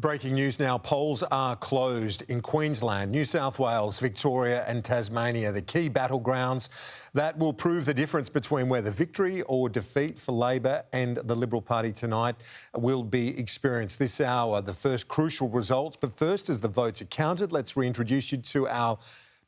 Breaking news now. Polls are closed in Queensland, New South Wales, Victoria and Tasmania, the key battlegrounds that will prove the difference between whether victory or defeat for Labor and the Liberal Party tonight will be experienced this hour. The first crucial results. But first, as the votes are counted, let's reintroduce you to our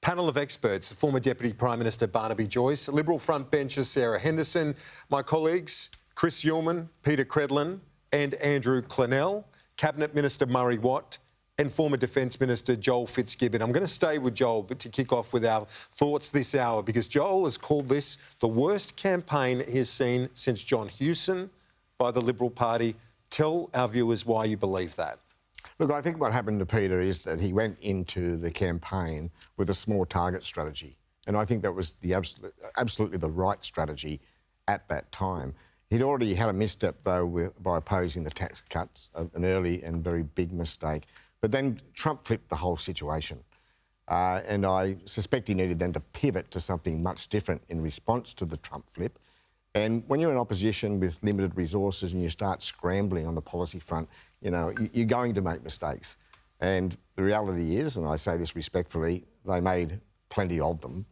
panel of experts. Former Deputy Prime Minister Barnaby Joyce, Liberal frontbencher Sarah Henderson, my colleagues Chris Uhlmann, Peter Credlin and Andrew Clennell, Cabinet Minister Murray Watt and former Defence Minister Joel Fitzgibbon. I'm going to stay with Joel but to kick off with our thoughts this hour, because Joel has called this the worst campaign he has seen since John Hewson by the Liberal Party. Tell our viewers why you believe that. Look, I think what happened to Peter is that he went into the campaign with a small target strategy. And I think that was the absolutely the right strategy at that time. He'd already had a misstep, though, by opposing the tax cuts, an early and very big mistake. But then Trump flipped the whole situation. And I suspect he needed then to pivot to something much different in response to the Trump flip. And when you're in opposition with limited resources and you start scrambling on the policy front, you know, you're going to make mistakes. And the reality is, and I say this respectfully, they made plenty of them.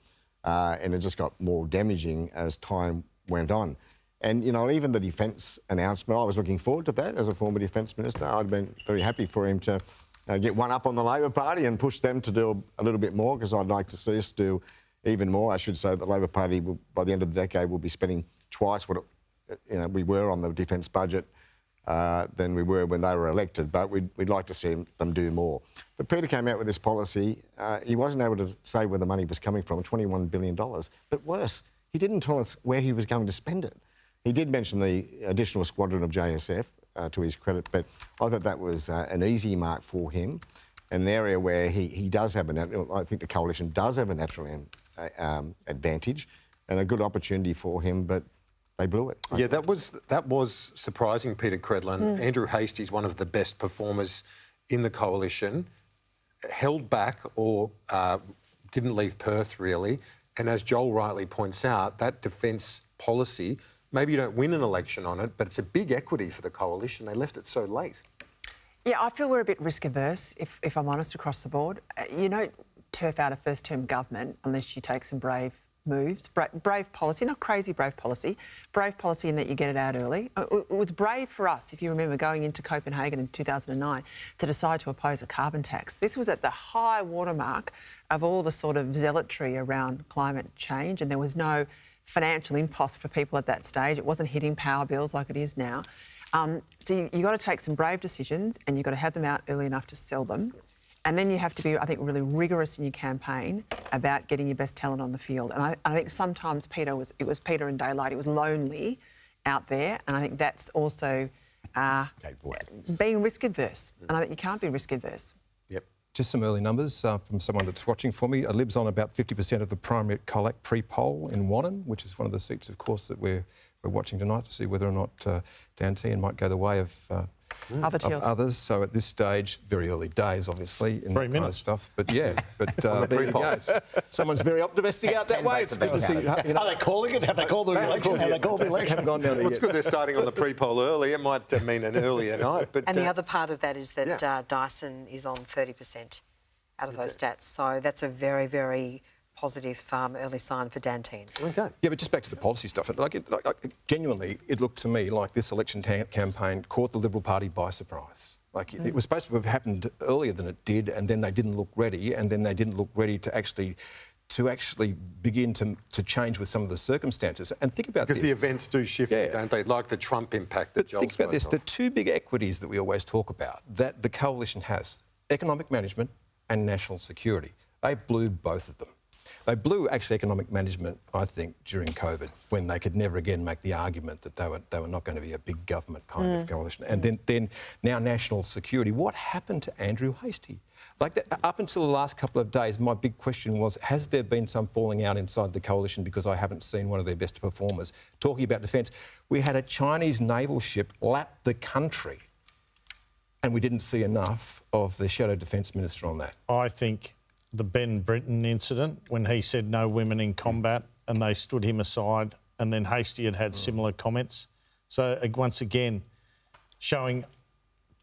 And it just got more damaging as time went on. And, you know, even the defence announcement, I was looking forward to that as a former Defence Minister. I'd been very happy for him to get one up on the Labor Party and push them to do a little bit more, because I'd like to see us do even more. I should say the Labor Party, will, by the end of the decade, will be spending twice what we were on the defence budget than we were when they were elected. But we'd like to see them do more. But Peter came out with this policy. He wasn't able to say where the money was coming from, $21 billion. But worse, he didn't tell us where he was going to spend it. He did mention the additional squadron of JSF, to his credit, but I thought that was an easy mark for him, an area where he does have I think the coalition does have a natural advantage and a good opportunity for him, but they blew it. Yeah, that was surprising, Peter Credlin. Andrew Hastie's one of the best performers in the coalition, held back or didn't leave Perth, really. And as Joel rightly points out, that defence policy, maybe you don't win an election on it, but it's a big equity for the coalition. They left it so late. Yeah, I feel we're a bit risk-averse, if I'm honest, across the board. You don't turf out a first-term government unless you take some brave moves. Brave policy, not crazy brave policy in that you get it out early. It was brave for us, if you remember, going into Copenhagen in 2009 to decide to oppose a carbon tax. This was at the high watermark of all the sort of zealotry around climate change, and there was no financial impost for people at that stage. It wasn't hitting power bills like it is now. So you've got to take some brave decisions and you've got to have them out early enough to sell them. And then you have to be, I think, really rigorous in your campaign about getting your best talent on the field. And I think sometimes it was Peter in daylight. It was lonely out there. And I think that's also being risk-averse. And I think you can't be risk-averse. Just some early numbers from someone that's watching for me. Lib's on about 50% of the primary collect pre-poll in Wannon, which is one of the seats, of course, that we're watching tonight to see whether or not Dan Tehan might go the way of others. So at this stage, very early days, obviously, in that kind of stuff. But yeah, there you go. Someone's very optimistic out that way. It's good to see. You know, are they calling it? Have they called the election? Have they called the election? Haven't gone down there Well, it's good they're starting on the pre-poll early. It might mean an earlier night. But and the other part of that is that Dyson is on 30% out of those stats. So that's a very, very positive early sign for Dan Tehan. Okay. Yeah, but just back to the policy stuff. Genuinely, it looked to me like this election campaign caught the Liberal Party by surprise. It was supposed to have happened earlier than it did, and then they didn't look ready, and then they didn't look ready to actually begin to change with some of the circumstances. And think about this. Because the events do shift, don't they? Like the Trump impact that Joel think about this. The two big equities that we always talk about that the coalition has, economic management and national security. They blew both of them. They blew, actually, economic management, I think, during COVID, when they could never again make the argument that they were not going to be a big government kind of coalition. And then now national security. What happened to Andrew Hastie? Up until the last couple of days, my big question was, has there been some falling out inside the coalition because I haven't seen one of their best performers? Talking about defence, we had a Chinese naval ship lap the country, and we didn't see enough of the Shadow Defence Minister on that. I think the Ben Britton incident, when he said no women in combat and they stood him aside, and then Hastie had similar comments. So once again, showing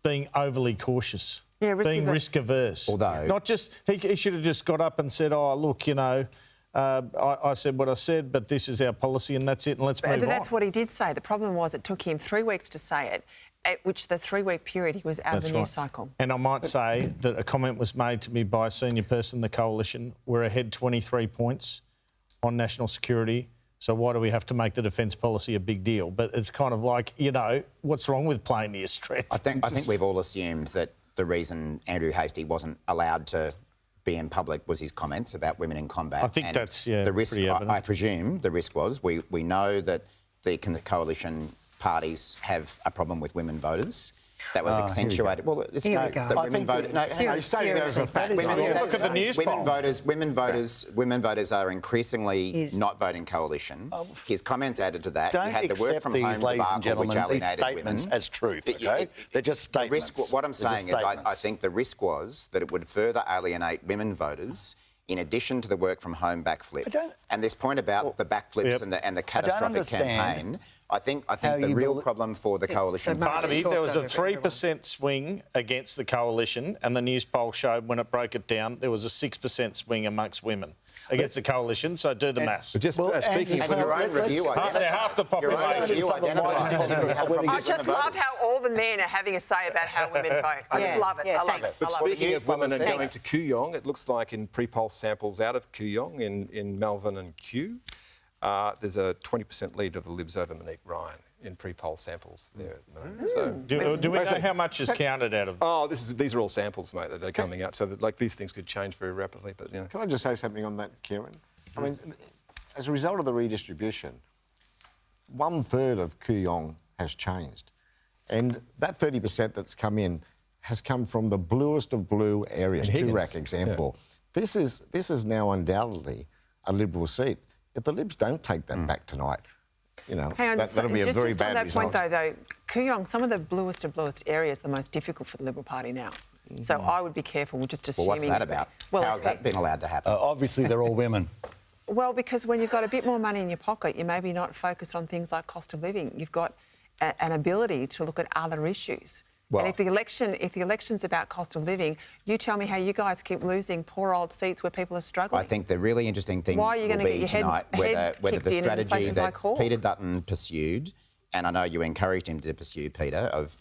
being overly cautious. Yeah, being risk-averse. risk averse. Although- not just he should have just got up and said, "Oh, look, you know, I said what I said, but this is our policy, and that's it, and let's move on." But that's what he did say. The problem was it took him 3 weeks to say it, at which the 3-week period he was out of the news cycle. And I might say that a comment was made to me by a senior person in the coalition. We're ahead 23 points on national security. So why do we have to make the defence policy a big deal? But it's kind of like, you know, what's wrong with playing to your strengths? I think we've all assumed that the reason Andrew Hastie wasn't allowed to be in public was his comments about women in combat. I think And that's, the risk. pretty evident. I presume the risk was we know that the coalition parties have a problem with women voters. That was accentuated. Well, it's Here we no, go. that I women think voted. No, hang on. he's stating that as a fact. Look at the news poll. Women voters are increasingly not voting coalition. His comments added to that. Don't You had the work accept from these, home ladies and debacle, which gentlemen, these alienated statements women. as truth, It- okay? it- They're just the risk- statements. what I'm They're just saying is I statements. think the risk was that it would further alienate women voters in addition to the work from home backflip. And this point about the backflips and the catastrophic understand campaign, I think how the you real build it. problem for the coalition Mark, Barnaby, It's there was a also everyone. 3% swing against the coalition, and the news poll showed when it broke it down, there was a 6% swing amongst women against the coalition. So do the maths. But just Well, speaking and your own review Half the Your own population. review identified that you had a problem I with just women love voters. how all the men are having a say about how women vote. I just love it. Yeah, I love thanks. it. But I love it. speaking of women and going Thanks. to Kooyong, it looks like in pre-poll samples out of Kooyong in Melbourne and Kew, there's a 20% lead of the Libs over Monique Ryan in pre-poll samples there at the moment. So, Do we know how much is counted out of? these are all samples, mate, that are coming out. So that, like, these things could change very rapidly. But you know. Can I just say something on that, Kieran? I mean, as a result of the redistribution, 1/3 of Kooyong has changed. And that 30% that's come in has come from the bluest of blue areas, And Higgins, Toorak example. This is now undoubtedly a Liberal seat. If the Libs don't take that back tonight, you know, Hang on, that'll be a very just bad on that result. point, though, Kooyong, some of the bluest of bluest areas, the most difficult for the Liberal Party now. So I would be careful with just Well, assuming... what's that about? Well, How's that been allowed to happen? Obviously, they're all women. Well, because when you've got a bit more money in your pocket, you're maybe not focused on things like cost of living. You've got an ability to look at other issues. Well- and if the election's about cost of living, you tell me how you guys keep losing poor old seats where people are struggling. I think the really interesting thing Why are you will gonna get be your head- tonight head whether kicked the in in strategy places that like Hawke? Peter Dutton pursued, and I know you encouraged him to pursue, Peter, of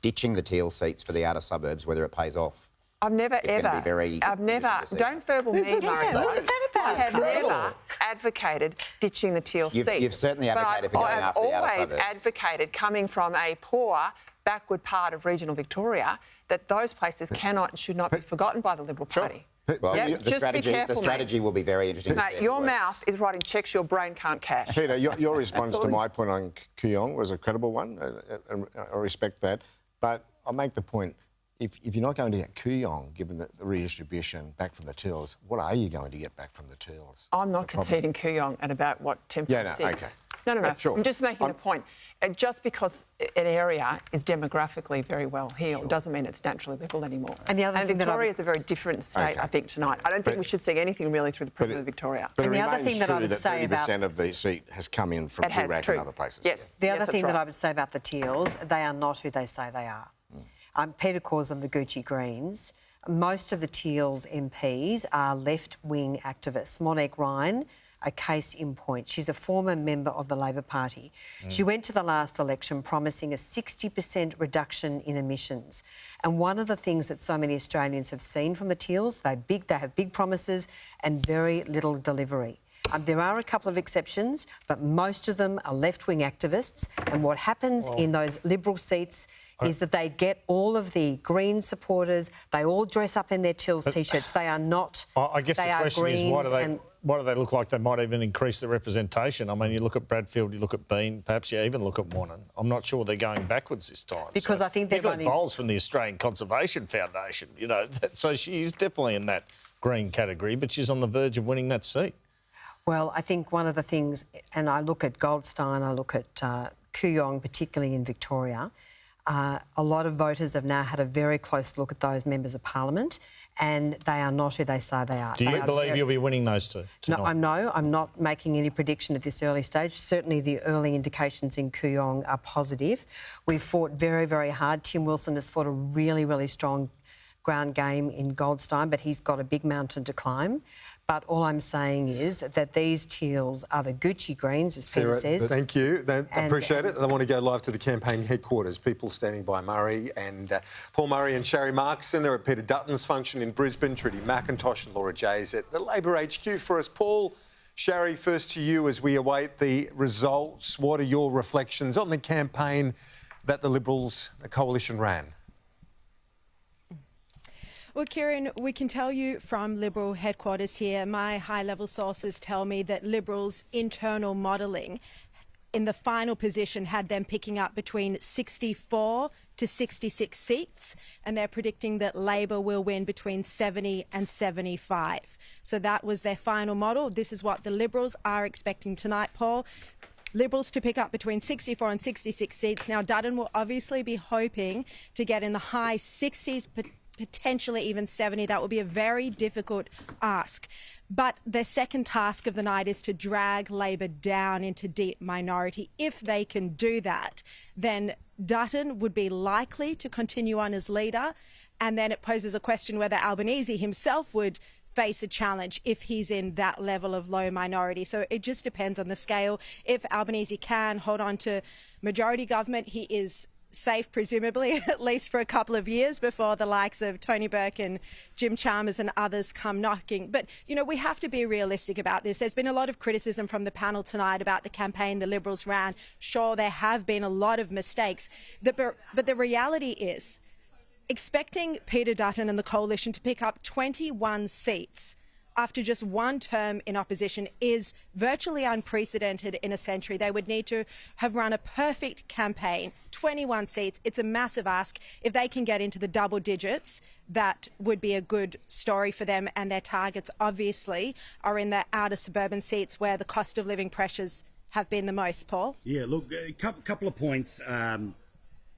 ditching the teal seats for the outer suburbs, whether it pays off. I've never It's gonna ever. be very I've never. interesting to see. Don't verbal me, This is Murray. so- What's that about? I have Incredible. never advocated ditching the teal You've- seats. you've certainly But advocated for going I've after the outer always suburbs. advocated, coming from a poor, backward part of regional Victoria, that those places cannot and should not be forgotten by the Liberal Party. Well, Yep, the just be strategy, careful, the strategy will be very interesting. to see Mate, if it your works. mouth is writing cheques your brain can't cash. Peter, your response to my point on Kooyong was a credible one. I respect that. But I'll make the point, if you're not going to get Kooyong, given the redistribution back from the Teals, what are you going to get back from the Teals? I'm not conceding Kooyong at about, what, 10.6? Yeah, no, okay. No. Sure. I'm just making a point. Just because an area is demographically very well heeled doesn't mean it's naturally Liberal anymore. And the other thing that I Victoria would- is a very different state, Okay. I think, tonight. I don't think we should see anything really through the prism of Victoria. But And it the other remains thing that I true would say about- 30% of the seat has come in from It has, Toorak true. and other places. Yes. The other Yes, thing that's that I right. would say about the Teals, they are not who they say they are. Peter calls them the Gucci Greens. Most of the Teals MPs are left-wing activists. Monique Ryan, a case in point. She's a former member of the Labor Party. She went to the last election promising a 60% reduction in emissions. And one of the things that so many Australians have seen from the Teals, they have big promises and very little delivery. There are a couple of exceptions, but most of them are left-wing activists. And what happens in those Liberal seats is that they get all of the Green supporters. They all dress up in their Teals T-shirts. They are not. I guess they the are question is, why Greens do they look like they might even increase the representation? I mean, you look at Bradfield, you look at Bean, perhaps you even look at Warren. I'm not sure they're going backwards this time. Because I think they've Nicola only- Bowles from the Australian Conservation Foundation, you know, so she's definitely in that green category, but she's on the verge of winning that seat. Well, I think one of the things, and I look at Goldstein, I look at Kooyong, particularly in Victoria, A lot of voters have now had a very close look at those members of parliament, and they are not who they say they are. Do you They are believe you'll be winning those two tonight? No, I'm not making any prediction at this early stage. Certainly the early indications in Kooyong are positive. We've fought very, very hard. Tim Wilson has fought a really, really strong ground game in Goldstein, but he's got a big mountain to climb. But all I'm saying is that these teals are the Gucci greens, as Peter Sarah, says. thank you. I appreciate it. I want to go live to the campaign headquarters. People standing by Murray and Paul Murray and Sharri Markson are at Peter Dutton's function in Brisbane. Trudy McIntosh and Laura Jay's at the Labor HQ for us. Paul, Sharri, first to you as we await the results. What are your reflections on the campaign that the Liberals, the coalition, ran? Well, Kieran, we can tell you from Liberal headquarters here, my high-level sources tell me that Liberals' internal modelling in the final position had them picking up between 64 to 66 seats, and they're predicting that Labor will win between 70 and 75. So that was their final model. This is what the Liberals are expecting tonight, Paul. Liberals to pick up between 64 and 66 seats. Now, Dutton will obviously be hoping to get in the high 60s, potentially even 70. That will be a very difficult ask. But their second task of the night is to drag Labor down into deep minority. If they can do that, then Dutton would be likely to continue on as leader. And then it poses a question whether Albanese himself would face a challenge if he's in that level of low minority. So it just depends on the scale. If Albanese can hold on to majority government, he is safe, presumably, at least for a couple of years before the likes of Tony Burke and Jim Chalmers and others come knocking. But, you know, we have to be realistic about this. There's been a lot of criticism from the panel tonight about the campaign the Liberals ran. Sure, there have been a lot of mistakes. But the reality is, expecting Peter Dutton and the coalition to pick up 21 seats after just one term in opposition is virtually unprecedented in a century. They would need to have run a perfect campaign, 21 seats. It's a massive ask. If they can get into the double digits, that would be a good story for them, and their targets obviously are in the outer suburban seats where the cost of living pressures have been the most, Paul. Yeah, look, a couple of points.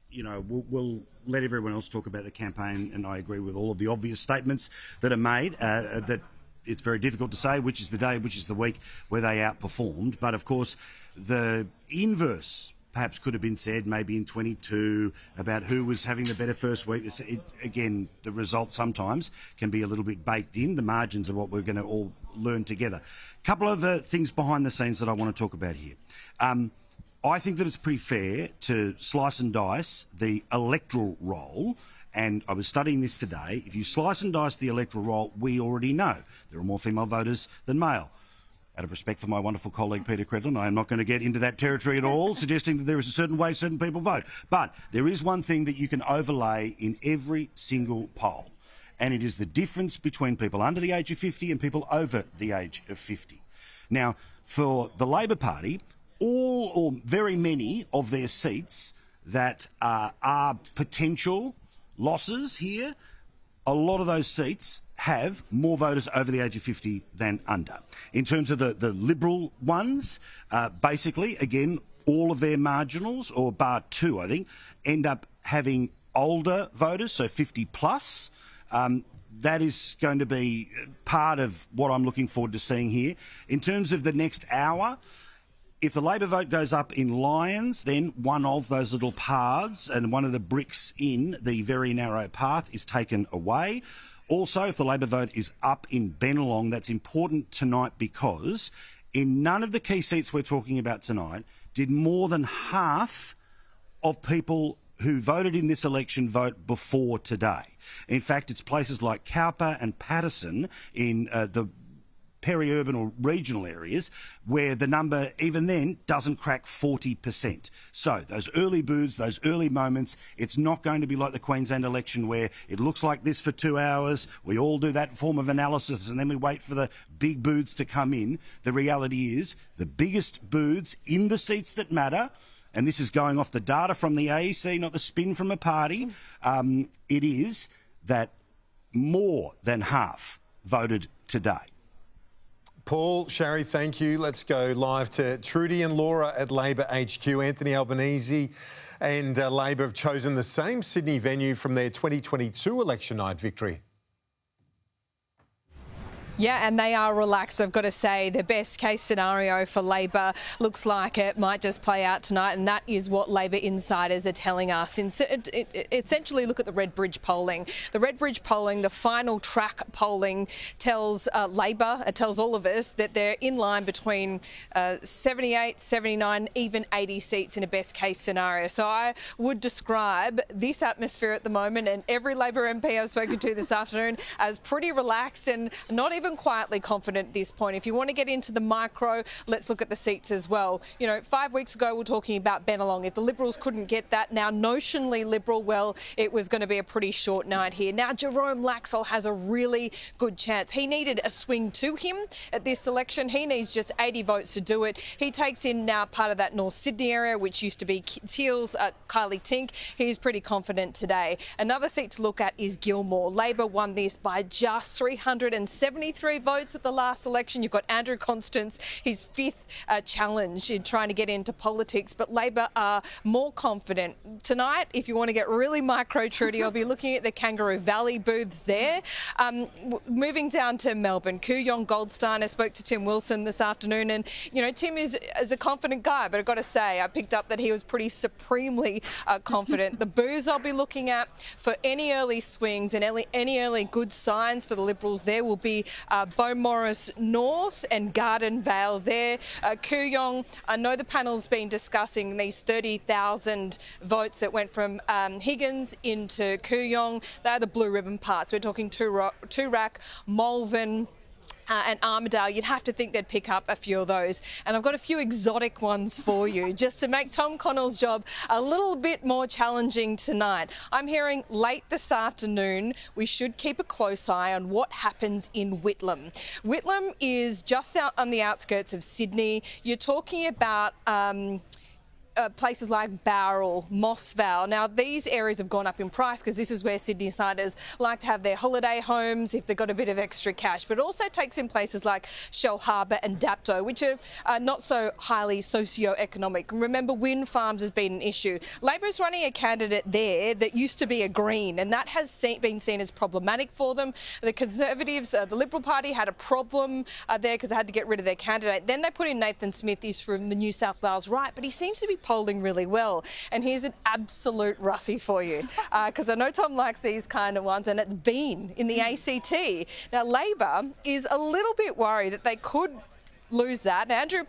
You know, we'll let everyone else talk about the campaign, and I agree with all of the obvious statements that are made, that it's very difficult to say which is the day, which is the week where they outperformed. But, of course, the inverse perhaps could have been said maybe in 22 about who was having the better first week. Again, the results sometimes can be a little bit baked in. The margins are what we're going to all learn together. A couple of things behind the scenes that I want to talk about here. I think that it's pretty fair to slice and dice the electoral roll. And I was studying this today. If you slice and dice the electoral roll, we already know there are more female voters than male. Out of respect for my wonderful colleague Peter Credlin, I am not going to get into that territory at all, suggesting that there is a certain way certain people vote. But there is one thing that you can overlay in every single poll, and it is the difference between people under the age of 50 and people over the age of 50. Now, for the Labor Party, all or very many of their seats that are potential losses here, a lot of those seats have more voters over the age of 50 than under. In terms of the Liberal ones, basically, again, all of their marginals, or bar two, I think, end up having older voters, so 50 plus. That is going to be part of what I'm looking forward to seeing here. In terms of the next hour, if the Labor vote goes up in Lyons, then one of those little paths and one of the bricks in the very narrow path is taken away. Also, if the Labor vote is up in Bennelong, that's important tonight because in none of the key seats we're talking about tonight did more than half of people who voted in this election vote before today. In fact, it's places like Cowper and Patterson in the peri-urban or regional areas where the number even then doesn't crack 40%. So those early booths, those early moments, it's not going to be like the Queensland election where it looks like this for 2 hours, we all do that form of analysis and then we wait for the big booths to come in. The reality is the biggest booths in the seats that matter, and this is going off the data from the AEC, not the spin from a party, it is that more than half voted today. Paul, Sharri, thank you. Let's go live to Trudy and Laura at Labor HQ. Anthony Albanese, And Labor have chosen the same Sydney venue from their 2022 election night victory. Yeah, and they are relaxed, I've got to say. The best case scenario for Labor looks like it might just play out tonight, and that is what Labor insiders are telling us. Essentially, look at the Redbridge polling. The Redbridge polling, the final track polling, tells Labor, it tells all of us that they're in line between 78, 79, even 80 seats in a best case scenario. So I would describe this atmosphere at the moment, and every Labor MP I've spoken to this afternoon, as pretty relaxed and not even quietly confident at this point. If you want to get into the micro, let's look at the seats as well. You know, 5 weeks ago, we're talking about Bennelong. If the Liberals couldn't get that, now notionally Liberal, well, it was going to be a pretty short night here. Now, Jerome Laxall has a really good chance. He needed a swing to him at this election. He needs just 80 votes to do it. He takes in now part of that North Sydney area, which used to be Teal's, Kylie Tink. He's pretty confident today. Another seat to look at is Gilmore. Labor won this by just 373 votes at the last election. You've got Andrew Constance, his fifth challenge in trying to get into politics, but Labor are more confident. Tonight, if you want to get really micro, Trudy, I'll be looking at the Kangaroo Valley booths there. Moving down to Melbourne, Kooyong Goldstein, I spoke to Tim Wilson this afternoon, and, you know, Tim is a confident guy, but I've got to say, I picked up that he was pretty supremely confident. The booths I'll be looking at for any early swings and any early good signs for the Liberals there will be Beaumaris North and Garden Vale there. Kooyong, I know the panel's been discussing these 30,000 votes that went from Higgins into Kooyong. They're the blue ribbon parts. We're talking Toorak, Malvern, and Armidale. You'd have to think they'd pick up a few of those. And I've got a few exotic ones for you, just to make Tom Connell's job a little bit more challenging tonight. I'm hearing late this afternoon we should keep a close eye on what happens in Whitlam. Whitlam is just out on the outskirts of Sydney. You're talking about places like Bowral, Moss Vale. Now, these areas have gone up in price because this is where Sydney-siders like to have their holiday homes if they've got a bit of extra cash. But it also takes in places like Shell Harbour and Dapto, which are not so highly socio-economic. Remember, wind farms has been an issue. Labor's running a candidate there that used to be a Green, and that has been seen as problematic for them. The Conservatives, the Liberal Party, had a problem there because they had to get rid of their candidate. Then they put in Nathan Smith. He's from the New South Wales right, but he seems to be polling really well. And here's an absolute roughie for you, because I know Tom likes these kind of ones, and it's been in the ACT. Now, Labor is a little bit worried that they could lose that. Andrew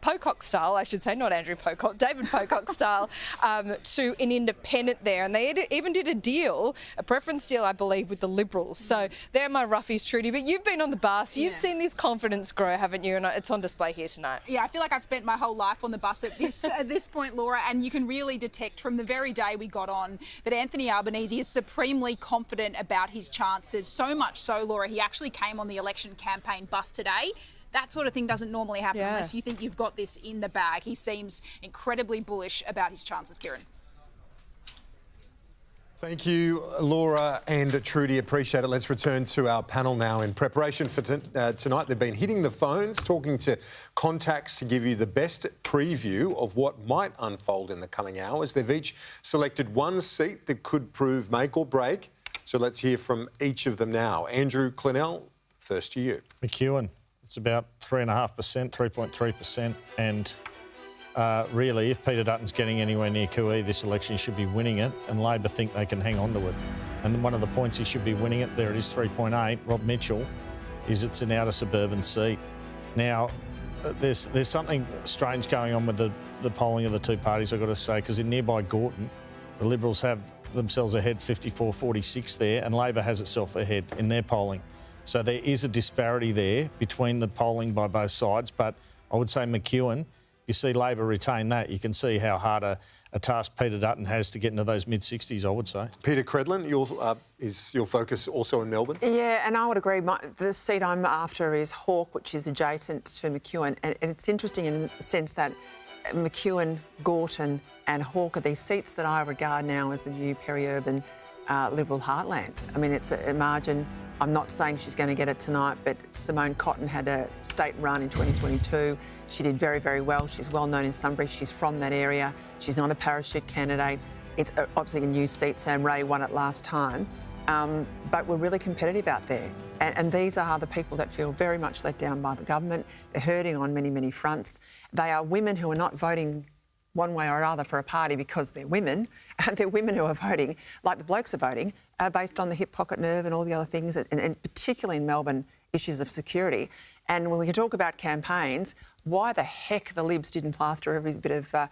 Pocock style, I should say, not Andrew Pocock, David Pocock style, to an independent there. And they even did a deal, a preference deal, I believe, with the Liberals. So they're my roughies, Trudy. But you've been on the bus. You've seen this confidence grow, haven't you? And it's on display here tonight. Yeah, I feel like I've spent my whole life on the bus at this point, Laura, and you can really detect from the very day we got on that Anthony Albanese is supremely confident about his chances. So much so, Laura, he actually came on the election campaign bus today. That sort of thing doesn't normally happen unless you think you've got this in the bag. He seems incredibly bullish about his chances, Kieran. Thank you, Laura and Trudy. Appreciate it. Let's return to our panel now. In preparation for tonight, they've been hitting the phones, talking to contacts to give you the best preview of what might unfold in the coming hours. They've each selected one seat that could prove make or break. So let's hear from each of them now. Andrew Clennell, first to you. McEwen. It's about 3.5%, 3.3%. And really, if Peter Dutton's getting anywhere near Cooee this election, he should be winning it. And Labor think they can hang on to it. And one of the points he should be winning it, there it is, 3.8, Rob Mitchell, is it's an outer suburban seat. Now, there's something strange going on with the polling of the two parties, I've got to say, because in nearby Gorton, the Liberals have themselves ahead 54-46 there, and Labor has itself ahead in their polling. So there is a disparity there between the polling by both sides, but I would say McEwen, you see Labor retain that, you can see how hard a task Peter Dutton has to get into those mid-60s, I would say. Peter Credlin, is your focus also in Melbourne? Yeah, and I would agree. The seat I'm after is Hawke, which is adjacent to McEwen, and it's interesting in the sense that McEwen, Gorton and Hawke are these seats that I regard now as the new peri-urban Liberal heartland. I mean, it's a margin. I'm not saying she's going to get it tonight, but Simone Cotton had a state run in 2022. She did very, very well. She's well known in Sunbury. She's from that area. She's not a parachute candidate. It's obviously a new seat. Sam Ray won it last time. But we're really competitive out there. And these are the people that feel very much let down by the government. They're hurting on many, many fronts. They are women who are not voting one way or another for a party because they're women, and they're women who are voting, like the blokes are voting, based on the hip pocket nerve and all the other things, and particularly in Melbourne, issues of security. And when we can talk about campaigns, why the heck the Libs didn't plaster every bit of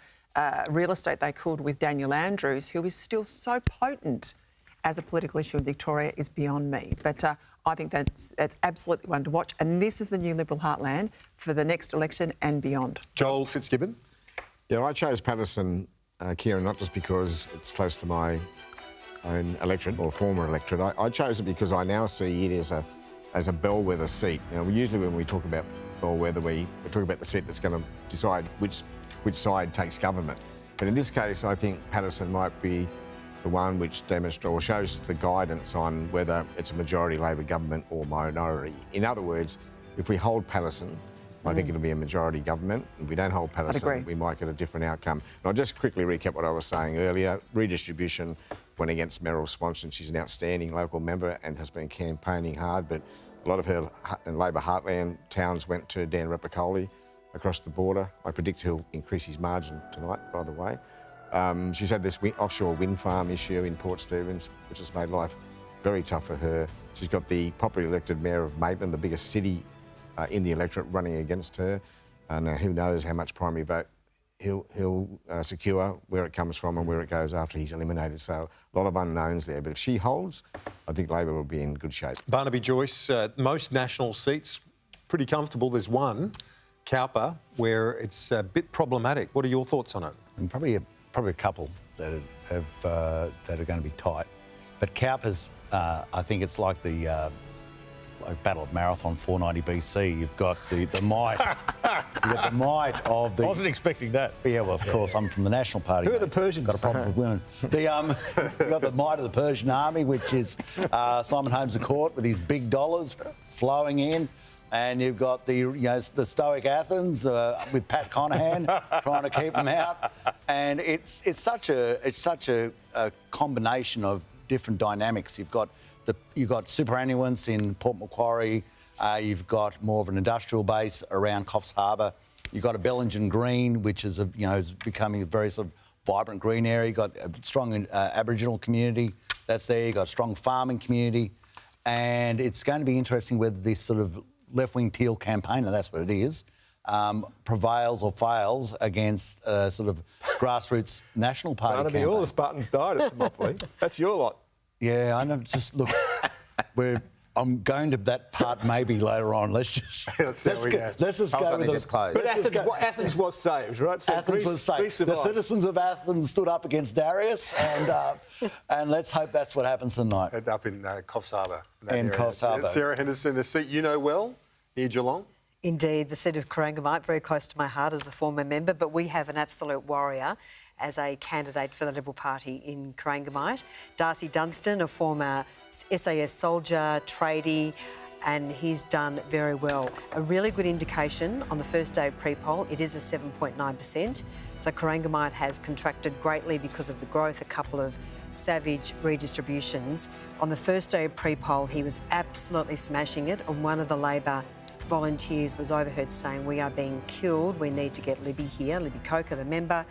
real estate they could with Daniel Andrews, who is still so potent as a political issue in Victoria, is beyond me. But I think that's absolutely one to watch. And this is the new Liberal heartland for the next election and beyond. Joel Fitzgibbon. Yeah, I chose Patterson, Kieran, not just because it's close to my own electorate or former electorate. I chose it because I now see it as a bellwether seat. Now, usually when we talk about bellwether, we talk about the seat that's going to decide which side takes government. But in this case, I think Patterson might be the one which demonstrates or shows the guidance on whether it's a majority Labor government or minority. In other words, if we hold Patterson, I think it'll be a majority government. If we don't hold Patterson, we might get a different outcome. And I'll just quickly recap what I was saying earlier. Redistribution went against Meryl Swanson. She's an outstanding local member and has been campaigning hard, but a lot of her Labor heartland towns went to Dan Rapopoli across the border. I predict he'll increase his margin tonight, by the way. She's had this offshore wind farm issue in Port Stephens, which has made life very tough for her. She's got the popularly elected mayor of Maitland, the biggest city in the electorate, running against her. And who knows how much primary vote he'll secure, where it comes from and where it goes after he's eliminated. So a lot of unknowns there. But if she holds, I think Labor will be in good shape. Barnaby Joyce, most national seats, pretty comfortable. There's one, Cowper, where it's a bit problematic. What are your thoughts on it? And probably a couple that are going to be tight. But Cowper's, I think it's like the Battle of Marathon 490 BC. You've got the might. You've got the might of the. I wasn't expecting that. Yeah, well, of course, I'm from the National Party. Who are the Persians? Got a problem with women. You've got the might of the Persian army, which is Simon Holmes à Court with his big dollars flowing in. And you've got the stoic Athens with Pat Conahan trying to keep them out, and it's such a combination of different dynamics. You've got superannuants in Port Macquarie. You've got more of an industrial base around Coffs Harbour. You've got a Bellingen Green, which is is becoming a very sort of vibrant green area. You've got a strong Aboriginal community that's there. You've got a strong farming community, and it's going to be interesting whether this sort of left-wing teal campaign, and that's what it is, prevails or fails against sort of grassroots National Party campaign. All the Spartans died at Thermopylae. That's your lot. Yeah, I know. Just look, I'm going to that part maybe later on. Let's just go with it. But Athens was saved, right? So Athens was saved. The citizens of Athens stood up against Darius, and let's hope that's what happens tonight. Up in Coffs Harbour. In Coffs Harbour. Sarah Henderson, a seat you know well, near Geelong. Indeed, the seat of Corangamite, very close to my heart as the former member, but we have an absolute warrior as a candidate for the Liberal Party in Corangamite. Darcy Dunstan, a former SAS soldier, tradie, and he's done very well. A really good indication on the first day of pre-poll, it is a 7.9%. So Corangamite has contracted greatly because of the growth, a couple of savage redistributions. On the first day of pre-poll, he was absolutely smashing it, and one of the Labor volunteers was overheard saying, "We are being killed, we need to get Libby here," Libby Coker, the member.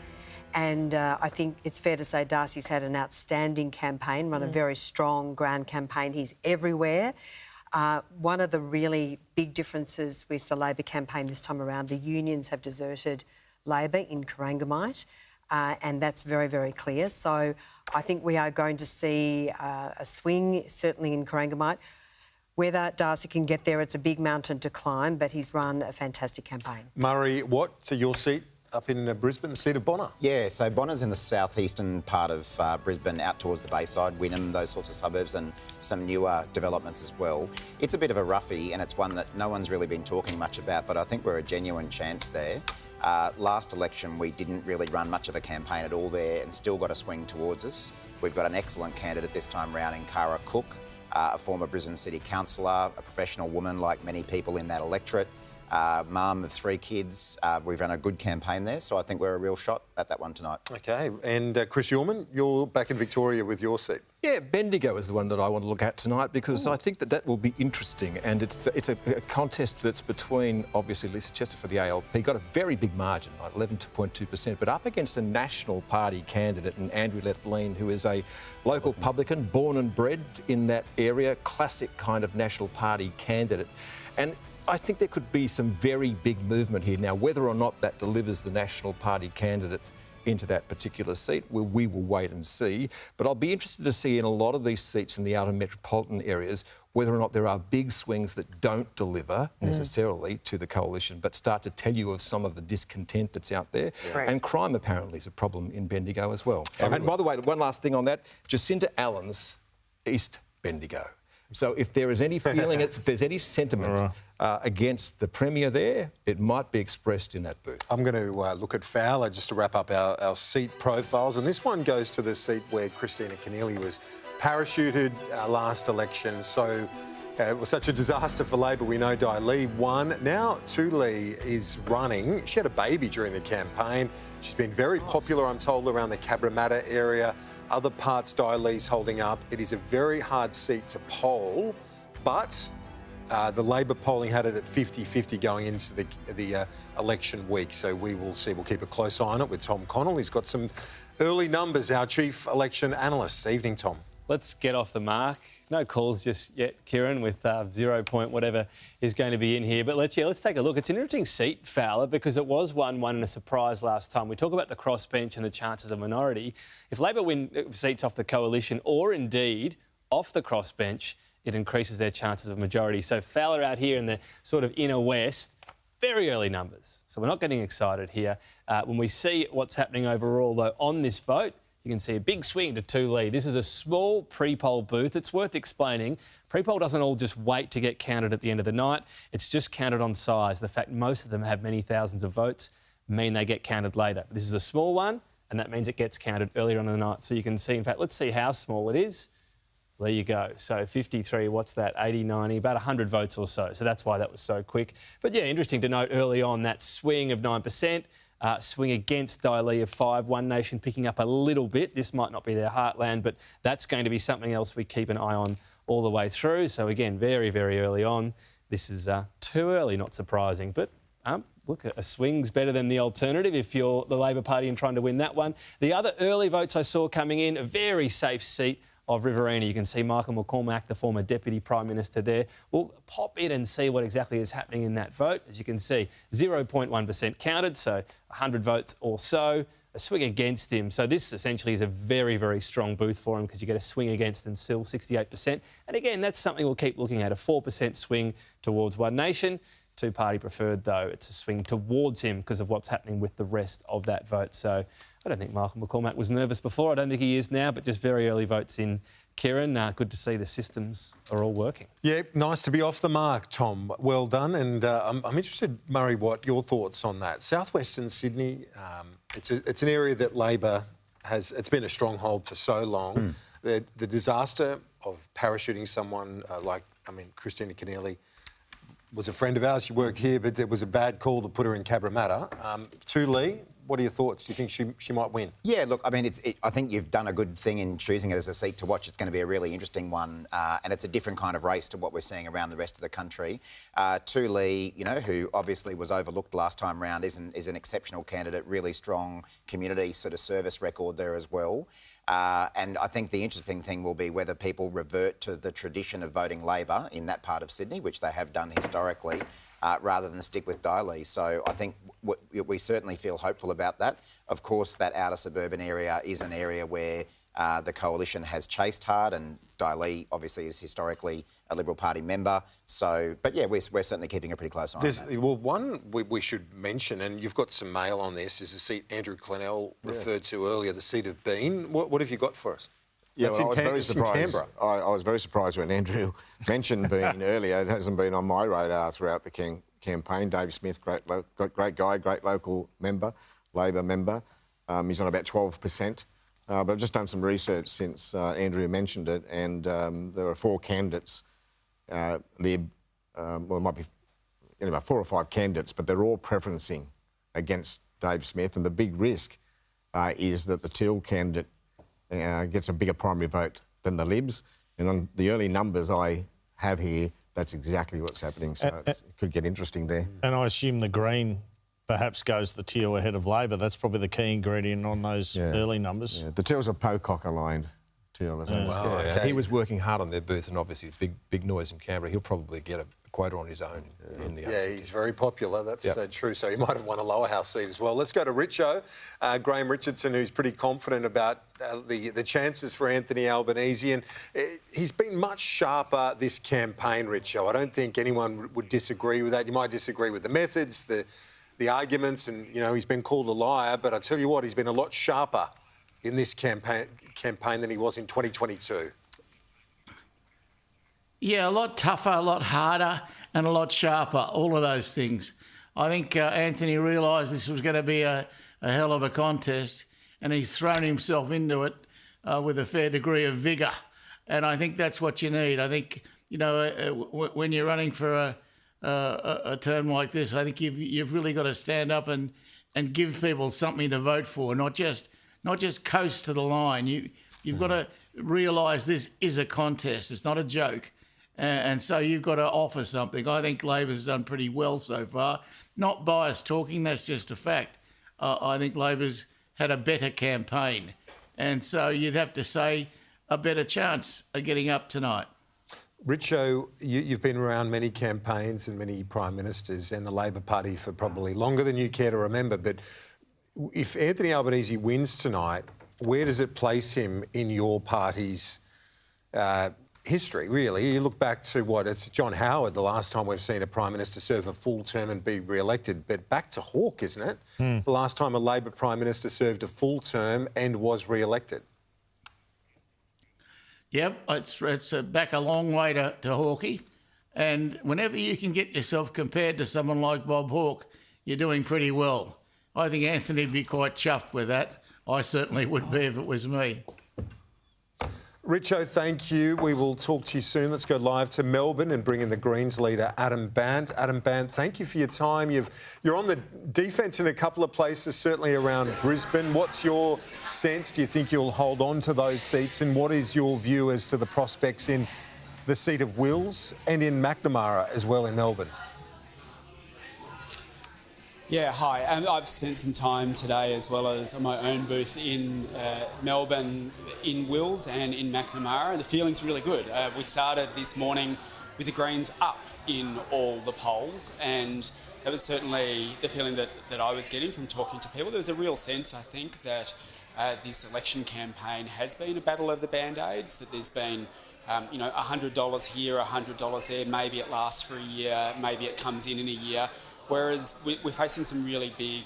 And I think it's fair to say Darcy's had an outstanding campaign, run a very strong ground campaign. He's everywhere. One of the really big differences with the Labor campaign this time around, the unions have deserted Labor in Corangamite, and that's very, very clear. So I think we are going to see a swing, certainly in Corangamite. Whether Darcy can get there, it's a big mountain to climb, but he's run a fantastic campaign. Murray, what to your seat up in Brisbane, the seat of Bonner? Yeah, so Bonner's in the southeastern part of Brisbane, out towards the Bayside, Wynnum, those sorts of suburbs, and some newer developments as well. It's a bit of a roughie, and it's one that no one's really been talking much about, but I think we're a genuine chance there. Last election, we didn't really run much of a campaign at all there and still got a swing towards us. We've got an excellent candidate this time round in Cara Cook, a former Brisbane City councillor, a professional woman like many people in that electorate, mum of 3 kids. We've run a good campaign there, so I think we're a real shot at that one tonight. OK, and Chris Uhlmann, you're back in Victoria with your seat. Yeah, Bendigo is the one that I want to look at tonight because I think that will be interesting, and it's a contest that's between, obviously, Lisa Chester for the ALP, got a very big margin, like 11.2%, but up against a National Party candidate, and Andrew Lethlean, who is a local publican, born and bred in that area, classic kind of National Party candidate. And I think there could be some very big movement here. Now, whether or not that delivers the National Party candidate into that particular seat, we will wait and see. But I'll be interested to see in a lot of these seats in the outer metropolitan areas whether or not there are big swings that don't deliver necessarily to the coalition, but start to tell you of some of the discontent that's out there. Right. And crime apparently is a problem in Bendigo as well. And by the way, one last thing on that, Jacinta Allen's East Bendigo. So if there is any feeling, if there's any sentiment against the Premier there, it might be expressed in that booth. I'm going to look at Fowler just to wrap up our seat profiles. And this one goes to the seat where Christina Keneally was parachuted last election. So it was such a disaster for Labor. We know Di Lee won. Now Lee is running. She had a baby during the campaign. She's been very popular, I'm told, around the Cabramatta area. Other parts Di Lee's holding up. It is a very hard seat to poll, but the Labor polling had it at 50-50 going into the election week. So we will see. We'll keep a close eye on it with Tom Connell. He's got some early numbers, our chief election analyst. Evening, Tom. Let's get off the mark. No calls just yet, Kieran, with 0 point whatever is going to be in here. But let's take a look. It's an interesting seat, Fowler, because it was 1-1 and a surprise last time. We talk about the crossbench and the chances of minority. If Labor win seats off the coalition or indeed off the crossbench, it increases their chances of majority. So Fowler out here in the sort of inner west, very early numbers. So we're not getting excited here. When we see what's happening overall, though, on this vote, you can see a big swing to Lee. This is a small pre-poll booth. It's worth explaining. Pre-poll doesn't all just wait to get counted at the end of the night. It's just counted on size. The fact most of them have many thousands of votes mean they get counted later. This is a small one, and that means it gets counted earlier on in the night. So you can see, in fact, let's see how small it is. There you go. So 53, what's that, 80, 90, about 100 votes or so. So that's why that was so quick. But yeah, interesting to note early on that swing of 9%. Swing against Di Lee of 5, One Nation picking up a little bit. This might not be their heartland, but that's going to be something else we keep an eye on all the way through. So again, very, very early on. This is too early, not surprising. But look, a swing's better than the alternative if you're the Labor Party and trying to win that one. The other early votes I saw coming in, a very safe seat of Riverina. You can see Michael McCormack, the former Deputy Prime Minister there. We'll pop in and see what exactly is happening in that vote. As you can see, 0.1% counted, so 100 votes or so. A swing against him. So this essentially is a very, very strong booth for him because you get a swing against and still 68%. And again, that's something we'll keep looking at, a 4% swing towards One Nation. Two-party preferred, though, it's a swing towards him because of what's happening with the rest of that vote. So I don't think Michael McCormack was nervous before. I don't think he is now, but just very early votes in. Kieran, good to see the systems are all working. Yeah, nice to be off the mark, Tom. Well done. And I'm interested, Murray, what your thoughts on that. Southwestern Sydney, it's an area that Labor has, it's been a stronghold for so long. The disaster of parachuting someone Christina Keneally was a friend of ours. She worked here, but it was a bad call to put her in Cabramatta. Lee, what are your thoughts? Do you think she might win? Yeah, look, I mean, I think you've done a good thing in choosing it as a seat to watch. It's going to be a really interesting one, and it's a different kind of race to what we're seeing around the rest of the country. Lee, who obviously was overlooked last time round, is an exceptional candidate, really strong community sort of service record there as well. And I think the interesting thing will be whether people revert to the tradition of voting Labor in that part of Sydney, which they have done historically, rather than stick with Di Lee. So I think we certainly feel hopeful about that. Of course, that outer suburban area is an area where the coalition has chased hard, and Di Lee obviously is historically a Liberal Party member. So, but yeah, we're certainly keeping a pretty close eye on that. Well, one we should mention, and you've got some mail on this, is the seat Andrew Clennell referred to earlier, the seat of Bean. What have you got for us? That's well, I was very it's in surprised. Canberra. I was very surprised when Andrew mentioned being earlier. It hasn't been on my radar throughout the campaign. Dave Smith, great guy, great local member, Labor member. He's on about 12%. But I've just done some research since Andrew mentioned it, and there are 4 candidates, Lib, well, it might be anyway, 4 or 5 candidates, but they're all preferencing against Dave Smith, and the big risk is that the Teal candidate gets a bigger primary vote than the Libs. And on the early numbers I have here, that's exactly what's happening. So it could get interesting there. And I assume the Green perhaps goes the Teal ahead of Labor. That's probably the key ingredient on those early numbers. Yeah, the Teals are Pocock aligned. Teal, He was working hard on their booth, and obviously big noise in Canberra. He'll probably get a quota on his own in the Yeah, he's very popular. That's true. So he might have won a lower house seat as well. Let's go to Richo, Graham Richardson, who's pretty confident about the chances for Anthony Albanese. And he's been much sharper this campaign, Richo. I don't think anyone would disagree with that. You might disagree with the methods, the arguments, and, you know, he's been called a liar. But I tell you what, he's been a lot sharper in this campaign than he was in 2022. Yeah, a lot tougher, a lot harder, and a lot sharper, all of those things. I think Anthony realised this was going to be a hell of a contest, and he's thrown himself into it with a fair degree of vigour. And I think that's what you need. I think, you know, when you're running for a term like this, I think you've really got to stand up and give people something to vote for, not just coast to the line. You've got to realise this is a contest. It's not a joke. And so you've got to offer something. I think Labor's done pretty well so far. Not biased talking, that's just a fact. I think Labor's had a better campaign. And so you'd have to say a better chance of getting up tonight. Richo, you've been around many campaigns and many prime ministers and the Labor Party for probably longer than you care to remember. But if Anthony Albanese wins tonight, where does it place him in your party's history, really? You look back to it's John Howard, the last time we've seen a Prime Minister serve a full term and be re-elected. But back to Hawke, isn't it? The last time a Labor Prime Minister served a full term and was re-elected. Yep, it's back a long way to Hawke. And whenever you can get yourself compared to someone like Bob Hawke, you're doing pretty well. I think Anthony would be quite chuffed with that. I certainly would be if it was me. Richo, thank you. We will talk to you soon. Let's go live to Melbourne and bring in the Greens leader, Adam Bandt. Adam Bandt, thank you for your time. You're on the defence in a couple of places, certainly around Brisbane. What's your sense? Do you think you'll hold on to those seats? And what is your view as to the prospects in the seat of Wills and in Macnamara as well in Melbourne? Yeah, hi. I've spent some time today as well as on my own booth in Melbourne, in Wills and in Macnamara. The feeling's really good. We started this morning with the Greens up in all the polls, and that was certainly the feeling that I was getting from talking to people. There's a real sense, I think, that this election campaign has been a battle of the band-aids, that there's been $100 here, $100 there, maybe it lasts for a year, maybe it comes in a year. Whereas we're facing some really big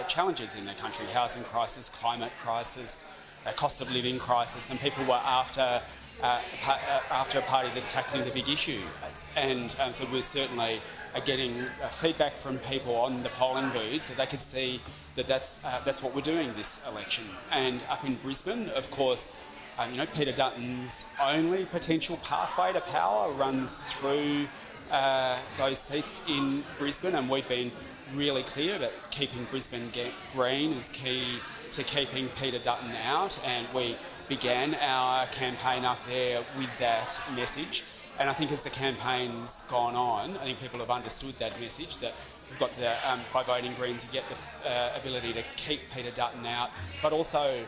challenges in the country: housing crisis, climate crisis, cost of living crisis, and people were after a party that's tackling the big issue. And so we're certainly getting feedback from people on the polling booths that they could see that that's what we're doing this election. And up in Brisbane, of course, Peter Dutton's only potential pathway to power runs through those seats in Brisbane, and we've been really clear that keeping Brisbane green is key to keeping Peter Dutton out, and we began our campaign up there with that message. And I think as the campaign's gone on, I think people have understood that message, that we've got by voting Greens, you get the ability to keep Peter Dutton out, but also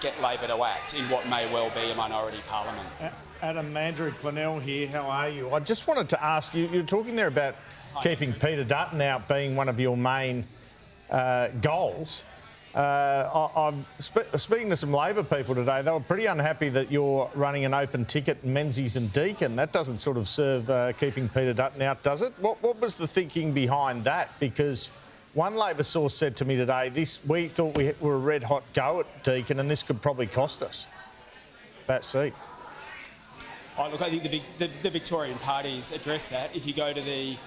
get Labor to act in what may well be a minority parliament. Adam, Andrew Plenell here, how are you? I just wanted to ask you, you're talking there about keeping Peter Dutton out being one of your main goals. I'm speaking to some Labor people today. They were pretty unhappy that you're running an open ticket in Menzies and Deakin. That doesn't sort of serve keeping Peter Dutton out, does it? What was the thinking behind that? Because one Labor source said to me today, we thought we were a red-hot go at Deakin and this could probably cost us. that seat? Oh, look, I think the Victorian parties address that. If you go to the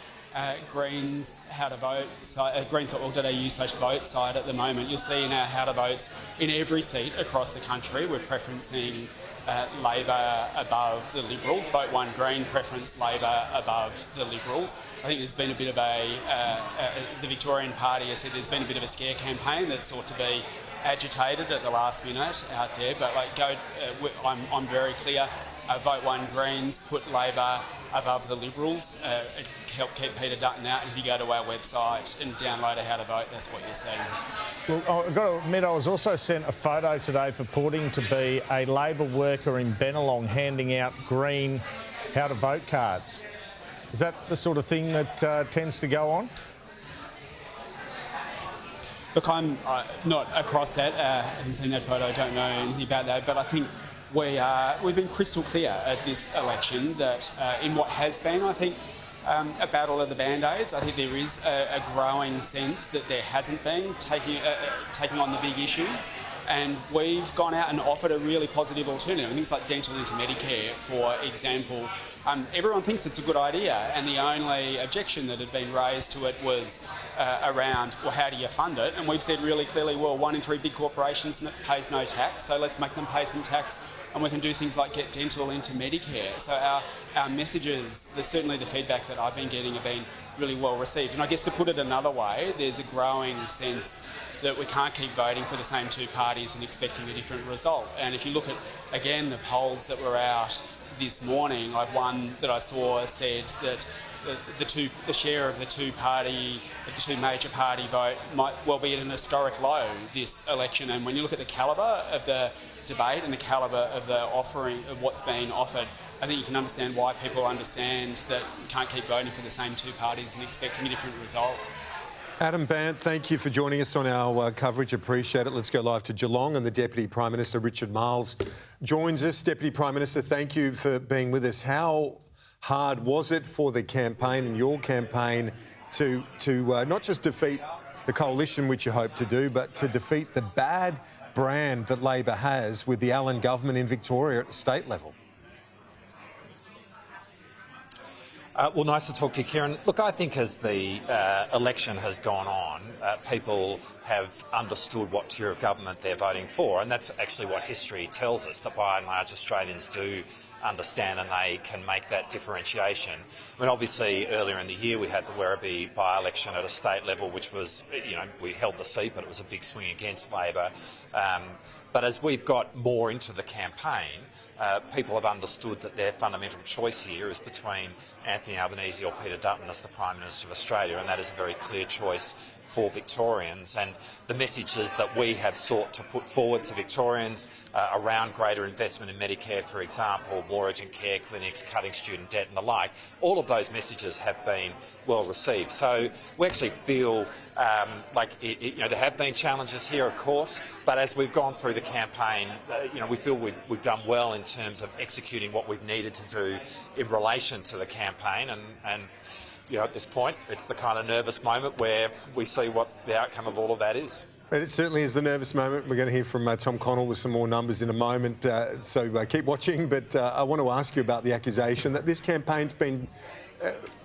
Greens How to Vote site, greens.org.au/vote site at the moment, you'll see in our How to Votes in every seat across the country, we're preferencing Labor above the Liberals. Vote 1 Green, preference Labor above the Liberals. I think there's been a bit of the Victorian Party has said there's been a bit of a scare campaign that sought to be agitated at the last minute out there, but I'm very clear. Vote 1 Greens, put Labor above the Liberals, help keep Peter Dutton out. And if you go to our website and download a How to Vote, that's what you'll see. Well, I've got to admit, I was also sent a photo today purporting to be a Labor worker in Bennelong handing out green How to Vote cards. Is that the sort of thing that tends to go on? Look, I'm not across that. I haven't seen that photo. I don't know anything about that. But I think we've been crystal clear at this election that in what has been, I think, a battle of the band-aids, I think there is a growing sense that there hasn't been taking on the big issues. And we've gone out and offered a really positive alternative. Things like dental into Medicare, for example. Everyone thinks it's a good idea, and the only objection that had been raised to it was around, well, how do you fund it? And we've said really clearly, well, 1 in 3 big corporations pays no tax, so let's make them pay some tax, and we can do things like get dental into Medicare. So our messages, certainly the feedback that I've been getting, have been really well received. And I guess to put it another way, there's a growing sense that we can't keep voting for the same two parties and expecting a different result. And if you look at, again, the polls that were out this morning, like one that I saw said that the share of the two major party vote might well be at an historic low this election. And when you look at the calibre of the debate and the calibre of the offering of what's being offered, I think you can understand why people understand that you can't keep voting for the same two parties and expecting a different result. Adam Bandt, thank you for joining us on our coverage. Appreciate it. Let's go live to Geelong, and the Deputy Prime Minister, Richard Marles, joins us. Deputy Prime Minister, thank you for being with us. How hard was it for the campaign and your campaign to not just defeat the coalition, which you hope to do, but to defeat the bad brand that Labor has with the Allen government in Victoria at the state level? Well, nice to talk to you, Kieran. Look, I think as the election has gone on, people have understood what tier of government they're voting for, and that's actually what history tells us, that by and large Australians do understand and they can make that differentiation. I mean, obviously, earlier in the year we had the Werribee by-election at a state level, which was, we held the seat, but it was a big swing against Labor. But as we've got more into the campaign, people have understood that their fundamental choice here is between Anthony Albanese or Peter Dutton as the Prime Minister of Australia, and that is a very clear choice for Victorians. And the messages that we have sought to put forward to Victorians around greater investment in Medicare, for example, more urgent care clinics, cutting student debt and the like, all of those messages have been well received. So we actually feel there have been challenges here, of course, but as we've gone through the campaign, we feel we've done well in terms of executing what we've needed to do in relation to the campaign. And at this point, it's the kind of nervous moment where we see what the outcome of all of that is. It certainly is the nervous moment. We're going to hear from Tom Connell with some more numbers in a moment, so keep watching. But I want to ask you about the accusation that this campaign's been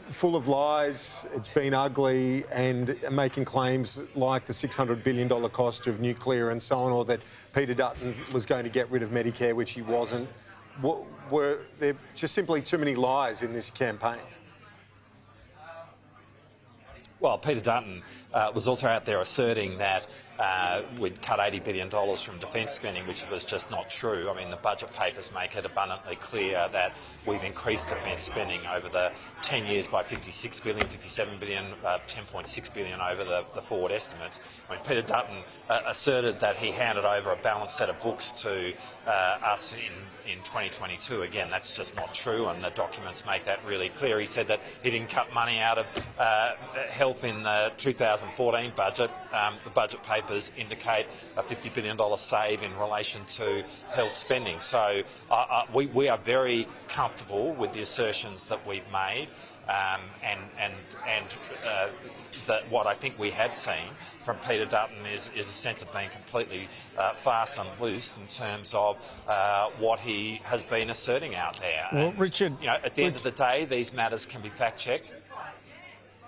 full of lies, it's been ugly, and making claims like the $600 billion cost of nuclear and so on, or that Peter Dutton was going to get rid of Medicare, which he wasn't. Were there just simply too many lies in this campaign? Well, Peter Dutton was also out there asserting that we'd cut $80 billion from defence spending, which was just not true. I mean, the budget papers make it abundantly clear that we've increased defence spending over the 10 years by $56 billion, $57 billion, $10.6 billion over the forward estimates. I mean, Peter Dutton asserted that he handed over a balanced set of books to us in 2022. Again, that's just not true, and the documents make that really clear. He said that he didn't cut money out of health in the 2014 budget. The budget paper papers indicate a $50 billion save in relation to health spending. So we are very comfortable with the assertions that we've made. That what I think we have seen from Peter Dutton is a sense of being completely fast and loose in terms of what he has been asserting out there. Well, and, Richard, at the end of the day, these matters can be fact-checked.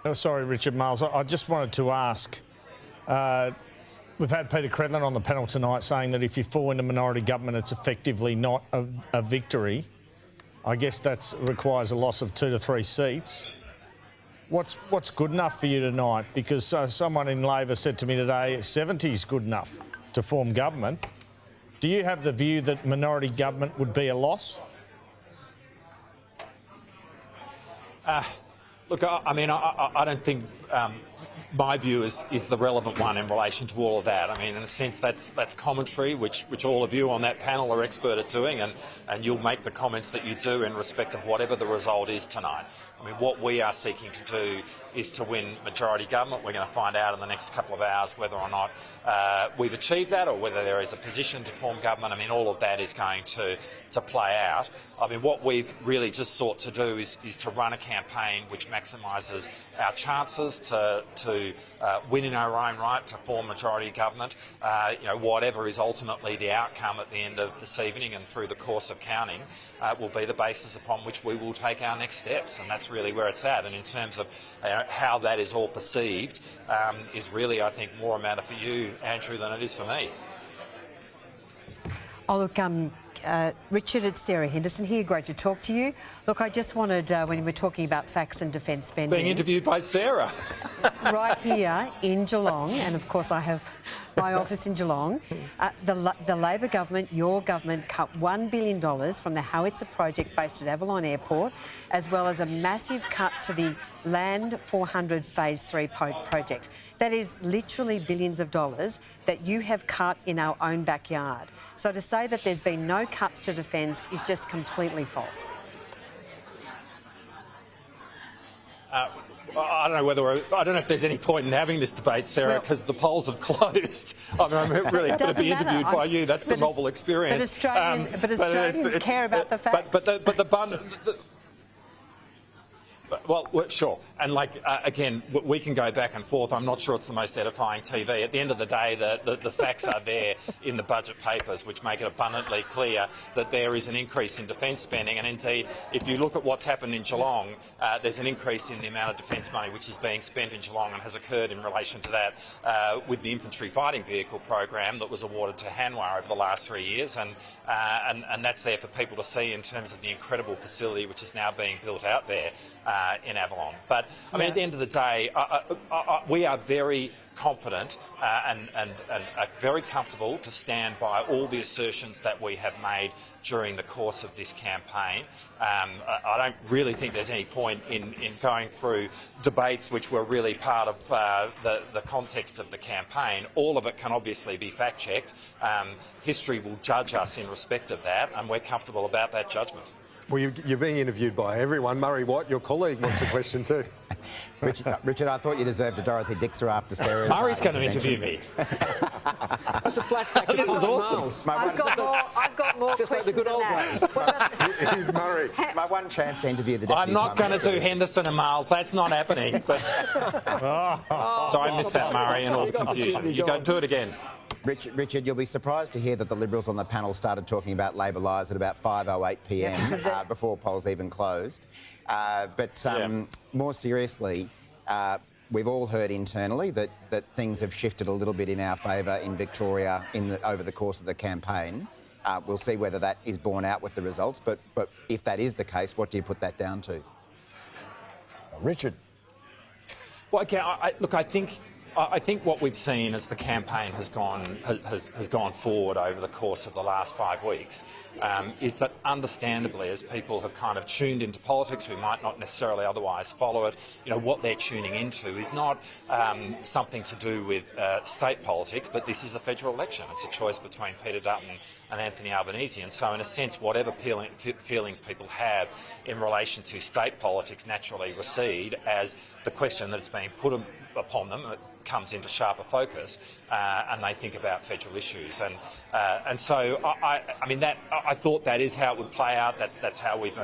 Oh, sorry, Richard Marles. I just wanted to ask. We've had Peter Credlin on the panel tonight saying that if you fall into minority government, it's effectively not a victory. I guess that requires a loss of 2 to 3 seats. What's good enough for you tonight? Because someone in Labor said to me today, 70 is good enough to form government. Do you have the view that minority government would be a loss? Look, I mean, I don't think my view is the relevant one in relation to all of that. I mean, in a sense, that's commentary, which all of you on that panel are expert at doing, and you'll make the comments that you do in respect of whatever the result is tonight. I mean, what we are seeking to do is to win majority government. We're going to find out in the next couple of hours whether or not we've achieved that or whether there is a position to form government. I mean, all of that is going to play out. I mean, what we've really just sought to do is to run a campaign which maximises our chances to win in our own right, to form majority government. Whatever is ultimately the outcome at the end of this evening and through the course of counting will be the basis upon which we will take our next steps, and that's really where it's at. And in terms of how that is all perceived is really, I think, more a matter for you, Andrew, than it is for me. Oh, look, Richard, it's Sarah Henderson here. Great to talk to you. Look, I just wanted, when we're talking about facts and defence spending... Being interviewed by Sarah. Right here in Geelong, and of course I have my office in Geelong, the Labor government, your government, cut $1 billion from the Howitzer project based at Avalon Airport, as well as a massive cut to the Land 400 Phase 3 project. That is literally billions of dollars that you have cut in our own backyard. So to say that there's been no cuts to defence is just completely false. I don't know if there's any point in having this debate, Sarah, because the polls have closed. I mean, I'm really happy to be interviewed by you. That's a novel experience. But Australians care about the facts. Well, sure. And again, we can go back and forth. I'm not sure it's the most edifying TV. At the end of the day, the facts are there in the budget papers, which make it abundantly clear that there is an increase in defence spending. And indeed, if you look at what's happened in Geelong, there's an increase in the amount of defence money which is being spent in Geelong and has occurred in relation to that with the infantry fighting vehicle program that was awarded to Hanwha over the last 3 years. And that's there for people to see in terms of the incredible facility which is now being built out there in Avalon. But I mean, at the end of the day, we are very confident and very comfortable to stand by all the assertions that we have made during the course of this campaign. I don't really think there's any point in going through debates which were really part of the context of the campaign. All of it can obviously be fact-checked. History will judge us in respect of that, and we're comfortable about that judgment. Well, you're being interviewed by everyone. Murray Watt, your colleague, wants a question too. Richard, I thought you deserved a Dorothy Dixer after Sarah's Murray's going to interview me. That's a flashback to This is awesome. I've got more just like the good old days. It is Murray. My one chance to interview the Deputy I'm not Prime going to do Minister. Henderson and Miles. That's not happening. But so I missed that, Murray, and all the confusion. You go do it again. Richard, you'll be surprised to hear that the Liberals on the panel started talking about Labor lies at about 5:08 p.m. Before polls even closed. More seriously, we've all heard internally that things have shifted a little bit in our favour in Victoria over the course of the campaign. We'll see whether that is borne out with the results. But if that is the case, what do you put that down to? Richard. Well, okay, I think what we've seen as the campaign has gone forward over the course of the last 5 weeks is that, understandably, as people have kind of tuned into politics who might not necessarily otherwise follow it, what they're tuning into is not something to do with state politics, but this is a federal election. It's a choice between Peter Dutton and Anthony Albanese, and so in a sense, whatever feelings people have in relation to state politics naturally recede as the question that's being put upon them comes into sharper focus and they think about federal issues. And so I mean that I thought that is how it would play out. That's how we've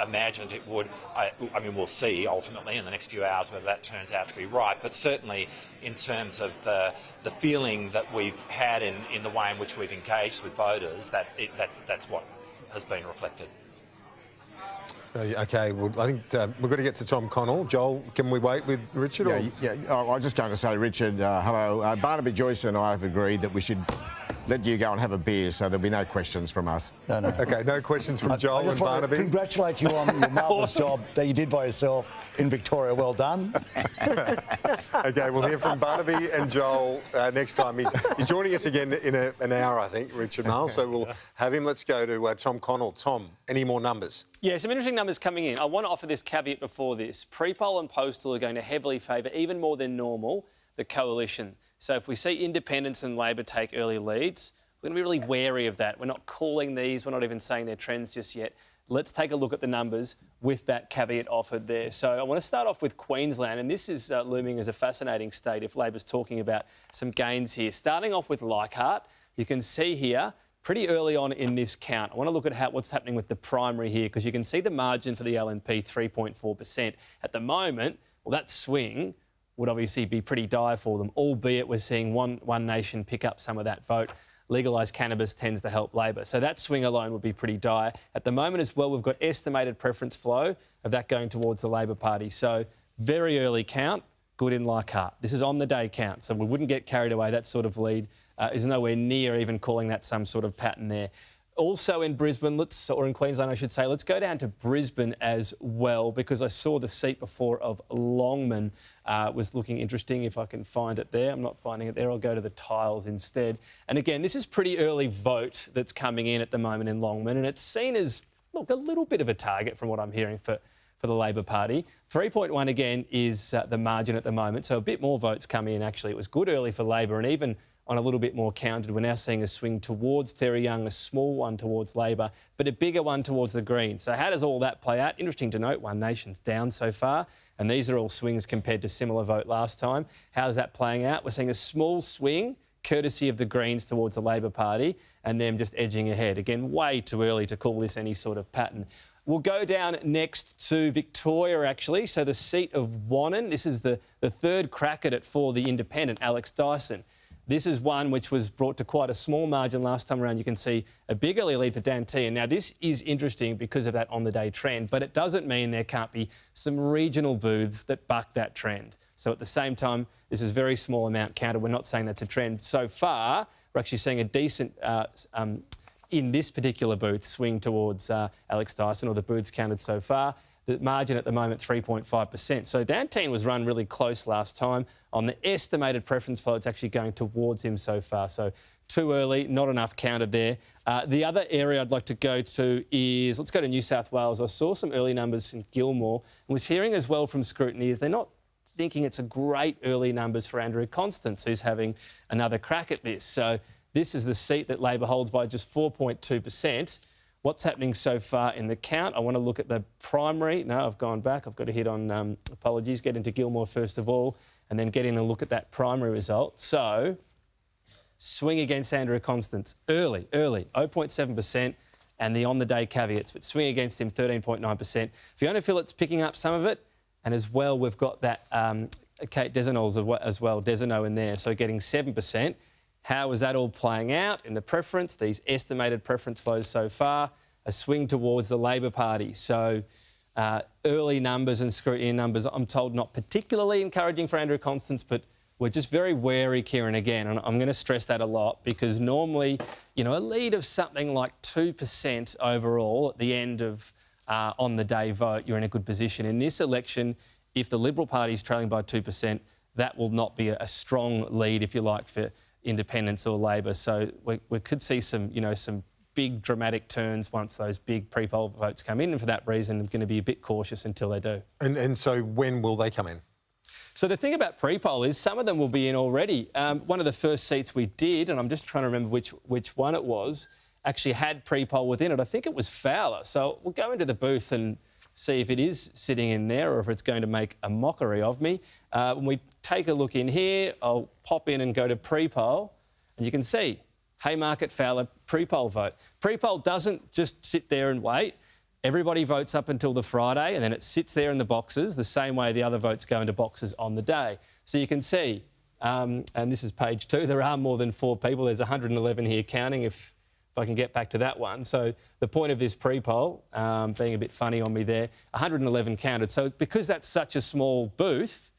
imagined it would. I mean, we'll see ultimately in the next few hours whether that turns out to be right. But certainly in terms of the feeling that we've had in the way in which we've engaged with voters, that's what has been reflected. OK, well, I think we've got to get to Tom Connell. Joel, can we wait with Richard? Yeah, I was just going to say, Richard, hello. Barnaby Joyce and I have agreed that we should let you go and have a beer, so there'll be no questions from us. No. OK, no questions from Joel I just and want Barnaby. to congratulate you on your marvellous job that you did by yourself in Victoria. Well done. OK, we'll hear from Barnaby and Joel next time. He's joining us again in an hour, I think, Richard Marles. So we'll have him. Let's go to Tom Connell. Tom, any more numbers? Yeah, some interesting numbers coming in. I want to offer this caveat before this. Pre-poll and postal are going to heavily favour, even more than normal, the coalition. So if we see independents and Labor take early leads, we're going to be really wary of that. We're not calling these, we're not even saying they're trends just yet. Let's take a look at the numbers with that caveat offered there. So I want to start off with Queensland, and this is looming as a fascinating state if Labor's talking about some gains here. Starting off with Leichhardt, you can see here, pretty early on in this count. I want to look at what's happening with the primary here, because you can see the margin for the LNP, 3.4%. At the moment, well, that swing would obviously be pretty dire for them, albeit we're seeing One Nation pick up some of that vote. Legalised cannabis tends to help Labor. So that swing alone would be pretty dire. At the moment as well, we've got estimated preference flow of that going towards the Labor Party. So very early count, good in Leichhardt. This is on the day count, so we wouldn't get carried away. That sort of lead is nowhere near even calling that some sort of pattern there. Also in Brisbane, or in Queensland, I should say, let's go down to Brisbane as well, because I saw the seat before of Longman was looking interesting. If I can find it there. I'm not finding it there. I'll go to the tiles instead. And again, this is pretty early vote that's coming in at the moment in Longman, and it's seen as, look, a little bit of a target from what I'm hearing for the Labor Party. 3.1 again is the margin at the moment, so a bit more votes coming in actually. It was good early for Labor, and even on a little bit more counted, we're now seeing a swing towards Terry Young, a small one towards Labor, but a bigger one towards the Greens. So how does all that play out? Interesting to note, One Nation's down so far, and these are all swings compared to similar vote last time. How's that playing out? We're seeing a small swing, courtesy of the Greens towards the Labor Party, and them just edging ahead. Again, way too early to call this any sort of pattern. We'll go down next to Victoria, actually. So the seat of Wannon, this is the third crack at it for the independent, Alex Dyson. This is one which was brought to quite a small margin last time around. You can see a big early lead for Dan Tehan. Now, this is interesting because of that on-the-day trend, but it doesn't mean there can't be some regional booths that buck that trend. So at the same time, this is very small amount counted. We're not saying that's a trend. So far, we're actually seeing a decent, in this particular booth, swing towards Alex Dyson, or the booths counted so far. The margin at the moment, 3.5%. So Dan Tehan was run really close last time. On the estimated preference flow, it's actually going towards him so far. So too early, not enough counted there. The other area I'd like to go to is, let's go to New South Wales. I saw some early numbers in Gilmore and was hearing as well from scrutineers, they're not thinking it's a great early numbers for Andrew Constance, who's having another crack at this. So this is the seat that Labor holds by just 4.2%. What's happening so far in the count? I want to look at the primary. No, I've gone back. I've got to hit on, apologies, get into Gilmore first of all, and then get in and look at that primary result. So, swing against Andrew Constance. Early, 0.7%, and the on-the-day caveats, but swing against him, 13.9%. Fiona Phillips picking up some of it, and as well, we've got that Kate Desenol as well, Desenol in there, so getting 7%. How is that all playing out in the preference? These estimated preference flows so far, a swing towards the Labor Party. So early numbers and scrutiny numbers, I'm told, not particularly encouraging for Andrew Constance, but we're just very wary, Kieran, again, and I'm going to stress that a lot, because normally, you know, a lead of something like 2% overall at the end of on-the-day vote, you're in a good position. In this election, if the Liberal Party is trailing by 2%, that will not be a strong lead, if you like, for independents or Labor. So we could see some, you know, some big dramatic turns once those big pre-poll votes come in, and for that reason, I'm going to be a bit cautious until they do. And so when will they come in? So the thing about pre-poll is some of them will be in already. One of the first seats we did, and I'm just trying to remember which one it was, actually had pre-poll within it. I think it was Fowler. So we'll go into the booth and see if it is sitting in there or if it's going to make a mockery of me. When we take a look in here, I'll pop in and go to pre-poll, and you can see Haymarket Fowler pre-poll vote. Pre-poll doesn't just sit there and wait. Everybody votes up until the Friday, and then it sits there in the boxes the same way the other votes go into boxes on the day. So you can see, and this is page 2, there are more than 4 people. There's 111 here counting, if I can get back to that one. So the point of this pre-poll, being a bit funny on me there, 111 counted. So because that's such a small booth,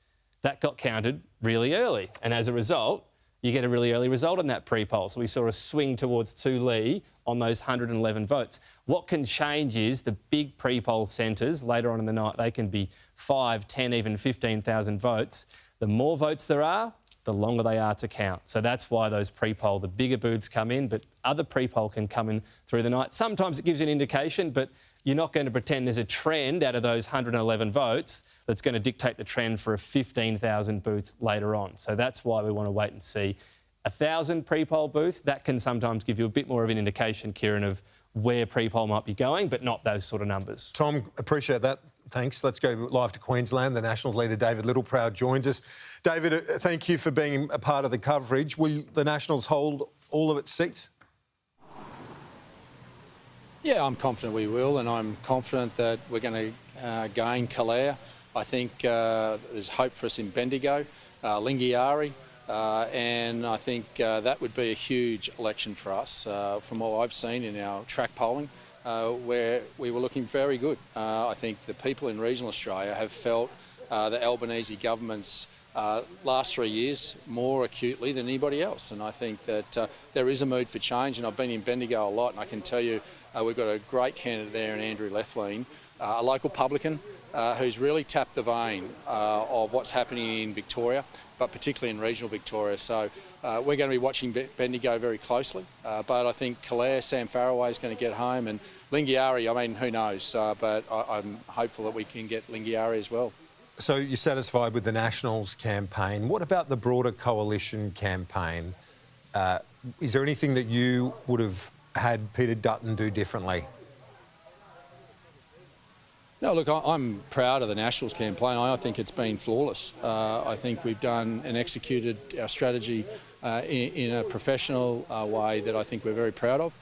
that got counted really early. And as a result, you get a really early result on that pre-poll. So we saw a swing towards Tu Le on those 111 votes. What can change is the big pre-poll centres later on in the night, they can be 5, 10, even 15,000 votes. The more votes there are, the longer they are to count. So that's why those pre-poll, the bigger booths come in, but other pre-poll can come in through the night. Sometimes it gives you an indication, but you're not going to pretend there's a trend out of those 111 votes that's going to dictate the trend for a 15,000 booth later on. So that's why we want to wait and see. 1,000 pre-poll booth, that can sometimes give you a bit more of an indication, Kieran, of where pre-poll might be going, but not those sort of numbers. Tom, appreciate that. Thanks. Let's go live to Queensland. The Nationals leader, David Littleproud, joins us. David, thank you for being a part of the coverage. Will the Nationals hold all of its seats? Yeah, I'm confident we will, and I'm confident that we're going to gain Calare. I think there's hope for us in Bendigo, Lingiari, and I think that would be a huge election for us from what I've seen in our track polling. Where we were looking very good. I think the people in regional Australia have felt the Albanese government's last 3 years more acutely than anybody else, and I think that there is a mood for change, and I've been in Bendigo a lot, and I can tell you we've got a great candidate there in Andrew Lethlean, a local publican who's really tapped the vein of what's happening in Victoria, but particularly in regional Victoria. So we're going to be watching Bendigo very closely, but I think Calare, Sam Farraway is going to get home, and Lingiari, I mean, who knows, but I'm hopeful that we can get Lingiari as well. So you're satisfied with the Nationals campaign. What about the broader coalition campaign? Is there anything that you would have had Peter Dutton do differently? No, look, I'm proud of the Nationals campaign. I think it's been flawless. I think we've done and executed our strategy in a professional way that I think we're very proud of.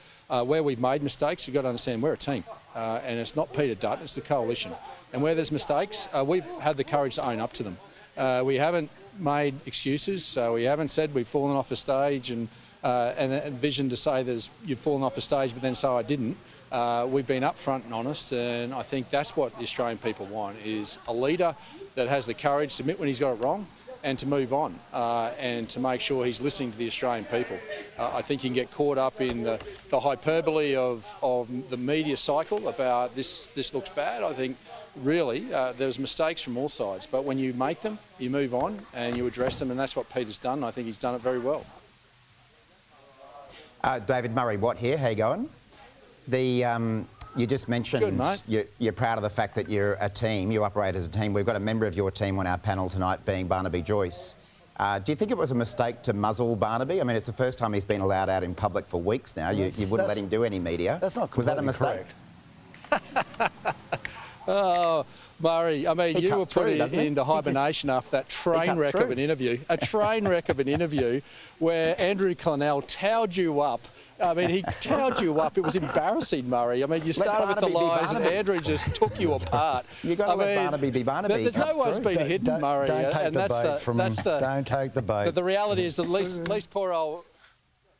Where we've made mistakes, you've got to understand we're a team. And it's not Peter Dutton, it's the coalition. And where there's mistakes, we've had the courage to own up to them. We haven't made excuses. We haven't said we've fallen off a stage and a vision to say you've fallen off a stage, but then say I didn't. We've been upfront and honest, and I think that's what the Australian people want, is a leader that has the courage to admit when he's got it wrong and to move on and to make sure he's listening to the Australian people. I think you can get caught up in the hyperbole of the media cycle about this looks bad. I think really there's mistakes from all sides, but when you make them, you move on and you address them, and that's what Peter's done. I think he's done it very well. David Murray-Watt here, how you going? You just mentioned Good, mate. You're proud of the fact that you're a team, you operate as a team. We've got a member of your team on our panel tonight being Barnaby Joyce. Do you think it was a mistake to muzzle Barnaby? I mean, it's the first time he's been allowed out in public for weeks now. You wouldn't let him do any media. That's not Was that a completely mistake? Oh, Murray, I mean, you were put into hibernation after that train wreck of an interview. A train wreck of an interview where Andrew Clennell towed you up. I mean, he towed you up. It was embarrassing, Murray. I mean, you started with the lies and Andrew just took you apart. You've got to let Barnaby be Barnaby. There's no way it's been hidden, Murray. Don't take the bait from him. Don't take the bait. But the reality is at least poor old...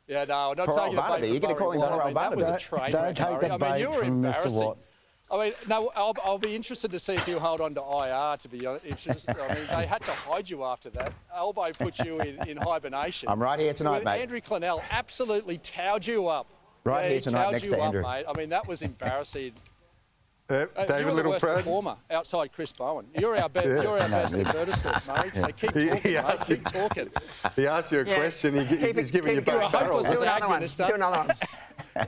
Yeah, no, not taking the bait. You're going to call him poor old Barnaby. That was a train wreck, Don't take the bait from Mr. Watt. I mean, no, I'll be interested to see if you hold on to IR, to be honest. I mean, they had to hide you after that. Albo put you in hibernation. I'm right here tonight, mate. Andrew Clennell absolutely towed you up. Right here tonight next to Andrew. Mate. I mean, that was embarrassing. David you're the worst Littleproud. performer outside Chris Bowen. You're our best advertisement, mate. So keep talking, mate. Keep talking. He asked you a question, he's giving you both barrels. Do another one. Do another one.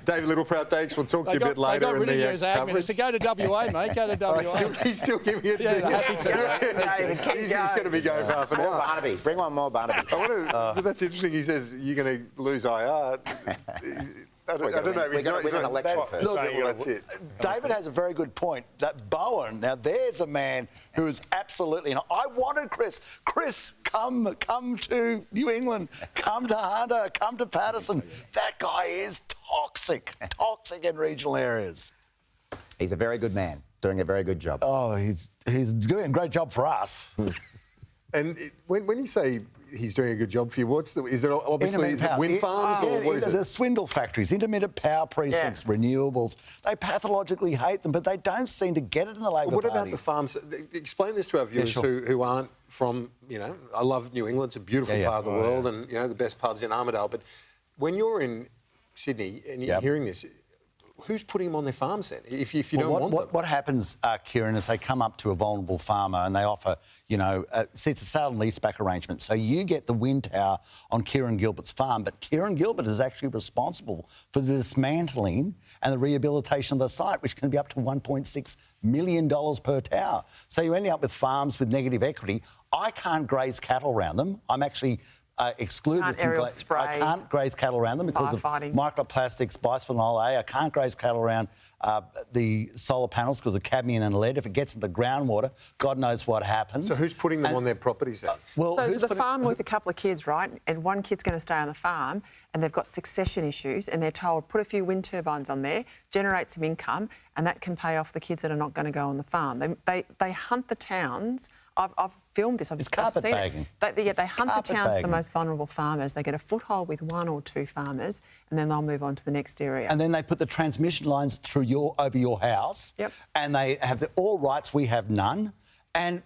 David Littleproud, thanks. We'll talk to you a bit later. They got rid of you as ag coverage. minister. Go to WA, mate. Go to WA. He's still giving it to you. Happy to. He's going to be going for half an hour. Barnaby. Bring one more Barnaby. But that's interesting. He says you're going to lose IR. I don't know. We've got to win an election first. Look, Well, that's it. David has a very good point. That Bowen, now there's a man who is absolutely. I wanted Chris. Chris, come to New England, come to Hunter, come to Patterson. That guy is toxic in regional areas. He's a very good man, doing a very good job. Oh, he's doing a great job for us. And when you say he's doing a good job for you, is it obviously is it wind farms or what is it? The swindle factories, intermittent power precincts, renewables. They pathologically hate them, but they don't seem to get it in the Labor What Party. about the farms? Explain this to our viewers who aren't from, I love New England. It's a beautiful part of the world and, the best pubs in Armidale. But when you're in Sydney and you're hearing this, who's putting them on their farms then, if you don't want them? What happens, Kieran, is they come up to a vulnerable farmer and they offer, see, it's a sale and leaseback arrangement. So you get the wind tower on Kieran Gilbert's farm, but Kieran Gilbert is actually responsible for the dismantling and the rehabilitation of the site, which can be up to $1.6 million per tower. So you're ending up with farms with negative equity. I can't graze cattle around them. I'm actually excluded from I can't graze cattle around them because of microplastics, bisphenol A. I can't graze cattle around the solar panels because of cadmium and lead. If it gets into the groundwater, God knows what happens. So who's putting them on their properties then? So it's the farm with a couple of kids, right? And one kid's going to stay on the farm and they've got succession issues and they're told, put a few wind turbines on there, generate some income, and that can pay off the kids that are not going to go on the farm. They hunt the towns. I've filmed this. I've seen it. They hunt the towns of the most vulnerable farmers. They get a foothold with one or two farmers, and then they'll move on to the next area. And then they put the transmission lines through over your house. Yep. And they have all rights. We have none. And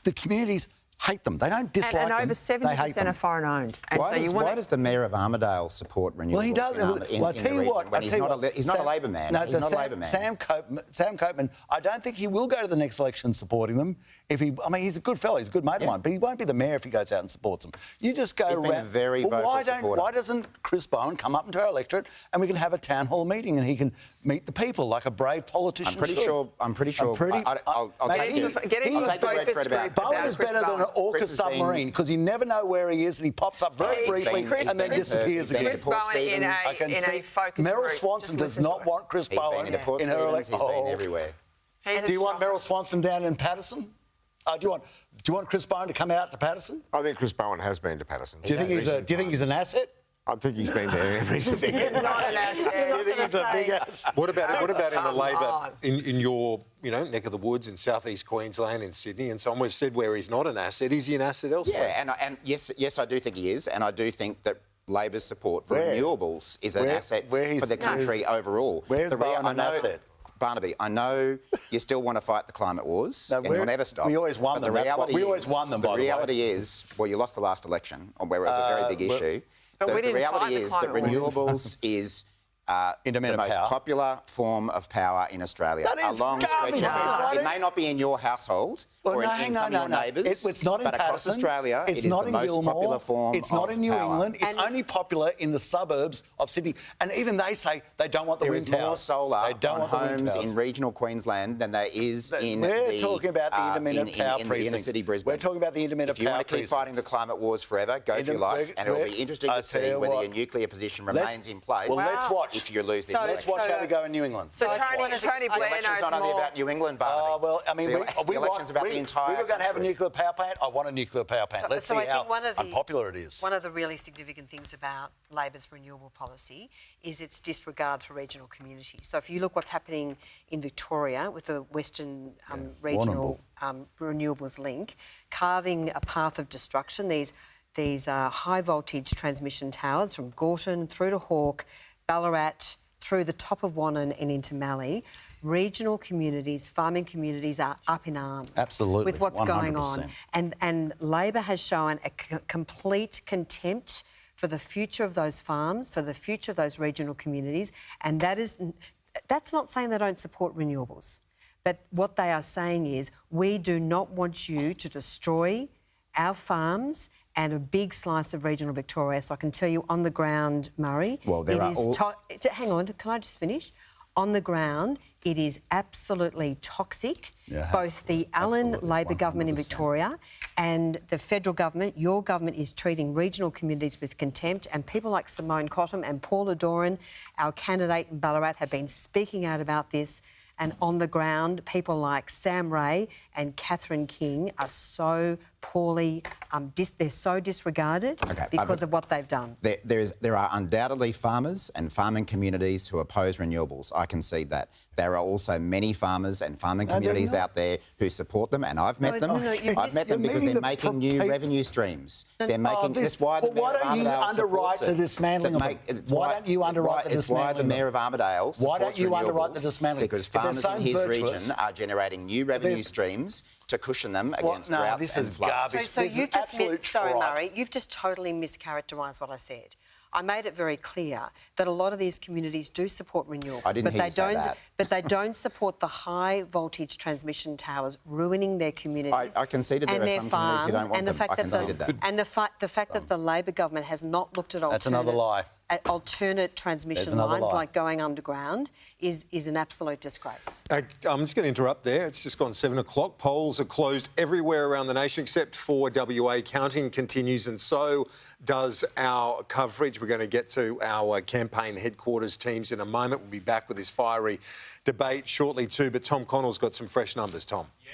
the communities hate them. They don't dislike them. And over 70% are foreign owned. And why does the Mayor of Armidale support renewables? Well, he does. I'll tell you what. He's not a Labor man. No, he's not a Labor man. Sam Copeman, I don't think he will go to the next election supporting them. He's a good fellow. He's a good mate of mine. But he won't be the mayor if he goes out and supports them. You just go around. He's been a very vocal supporter. Why doesn't Chris Bowen come up into our electorate and we can have a town hall meeting and he can meet the people like a brave politician I'm pretty sure. I'll take the red thread about Bowen is better than an AUKUS submarine because you never know where he is and he pops up very briefly and then disappears again. Chris Bowen in a focus Meryl group. Swanson does not want Chris Bowen in her election. He's been everywhere. Do you want Meryl Swanson down in Patterson? Do you want Chris Bowen to come out to Patterson? I think Chris Bowen has been to Patterson. Do you think he's an asset? I think he's been there recently. Not an asset. You think he's a big ass? What about in the Labor in your neck of the woods in southeast Queensland, in Sydney, and so on? We've said where he's not an asset. Is he an asset elsewhere? Yeah, and yes, I do think he is, and I do think that Labor's support for renewables is an asset for the country overall. Where's Bowen an asset? Barnaby, I know you still want to fight the climate wars, and you'll never stop. We always won them. We always won them. The reality is, you lost the last election, where it was a very big issue. But the reality is that renewables is the most popular form of power in Australia. That is garbage. It may not be in your household or in some of your neighbours, it's not in but across Patterson, Australia, it's it is not the in most Gilmore, popular form it's not of in New power. England. It's only popular in the suburbs of Sydney. And even they say they don't want the wind towers. There is more solar they don't on want homes the in regional Queensland than there is in We're talking about the intermittent power in the inner city Brisbane. We're talking about the intermittent power If you want to keep fighting the climate wars forever, go for your life, and it'll be interesting to see whether your nuclear position remains in place. Well, let's watch. If you lose this Let's watch how we go in New England. So Tony Blair knows election's not only about New England, Barnaby. Well, I mean, the election's about the entire We were going to have a nuclear power plant. I want a nuclear power plant. Let's see how unpopular it is. One of the really significant things about Labor's renewable policy is its disregard for regional communities. So if you look what's happening in Victoria with the Western Regional Renewables Link, carving a path of destruction, these high voltage transmission towers from Gorton through to Hawke, Ballarat, through the top of Wannon and into Mallee, regional communities, farming communities are up in arms. Absolutely, with what's 100%. going on. And Labor has shown a complete contempt for the future of those farms, for the future of those regional communities, and that's not saying they don't support renewables. But what they are saying is, we do not want you to destroy our farms and a big slice of regional Victoria. So I can tell you on the ground, Murray, Well, there are hang on, can I just finish? On the ground, it is absolutely toxic. Yeah, Both the Allen Labor government in Victoria and the federal government, your government, is treating regional communities with contempt, and people like Simone Cottam and Paula Doran, our candidate in Ballarat, have been speaking out about this. And on the ground, people like Sam Ray and Catherine King are so poorly, they're so disregarded because of what they've done. There are undoubtedly farmers and farming communities who oppose renewables. I concede that. There are also many farmers and farming communities out there who support them, and I've met them. I've met them because they're making new revenue streams. They're making. That's why the Mayor of Armidale supports it. Why don't you underwrite the dismantling? It's why the Mayor of Armidale supports Why don't you underwrite the renewables, dismantling? because farmers in his region are generating new revenue streams to cushion them against droughts and floods. So you've just sorry, Murray, you've just totally mischaracterised what I said. I made it very clear that a lot of these communities do support renewables, I didn't hear you say that. But they don't support the high voltage transmission towers ruining their communities. I conceded there and are their some farms, communities who don't want and the them. fact I conceded that. And the fact that the Labor government has not looked at That's another lie. alternate transmission lines like going underground is an absolute disgrace. I'm just going to interrupt there. It's just gone 7 o'clock. Polls are closed everywhere around the nation except for WA. Counting continues, and so does our coverage. We're going to get to our campaign headquarters teams in a moment. We'll be back with this fiery debate shortly too. But Tom Connell's got some fresh numbers, Tom. Yeah,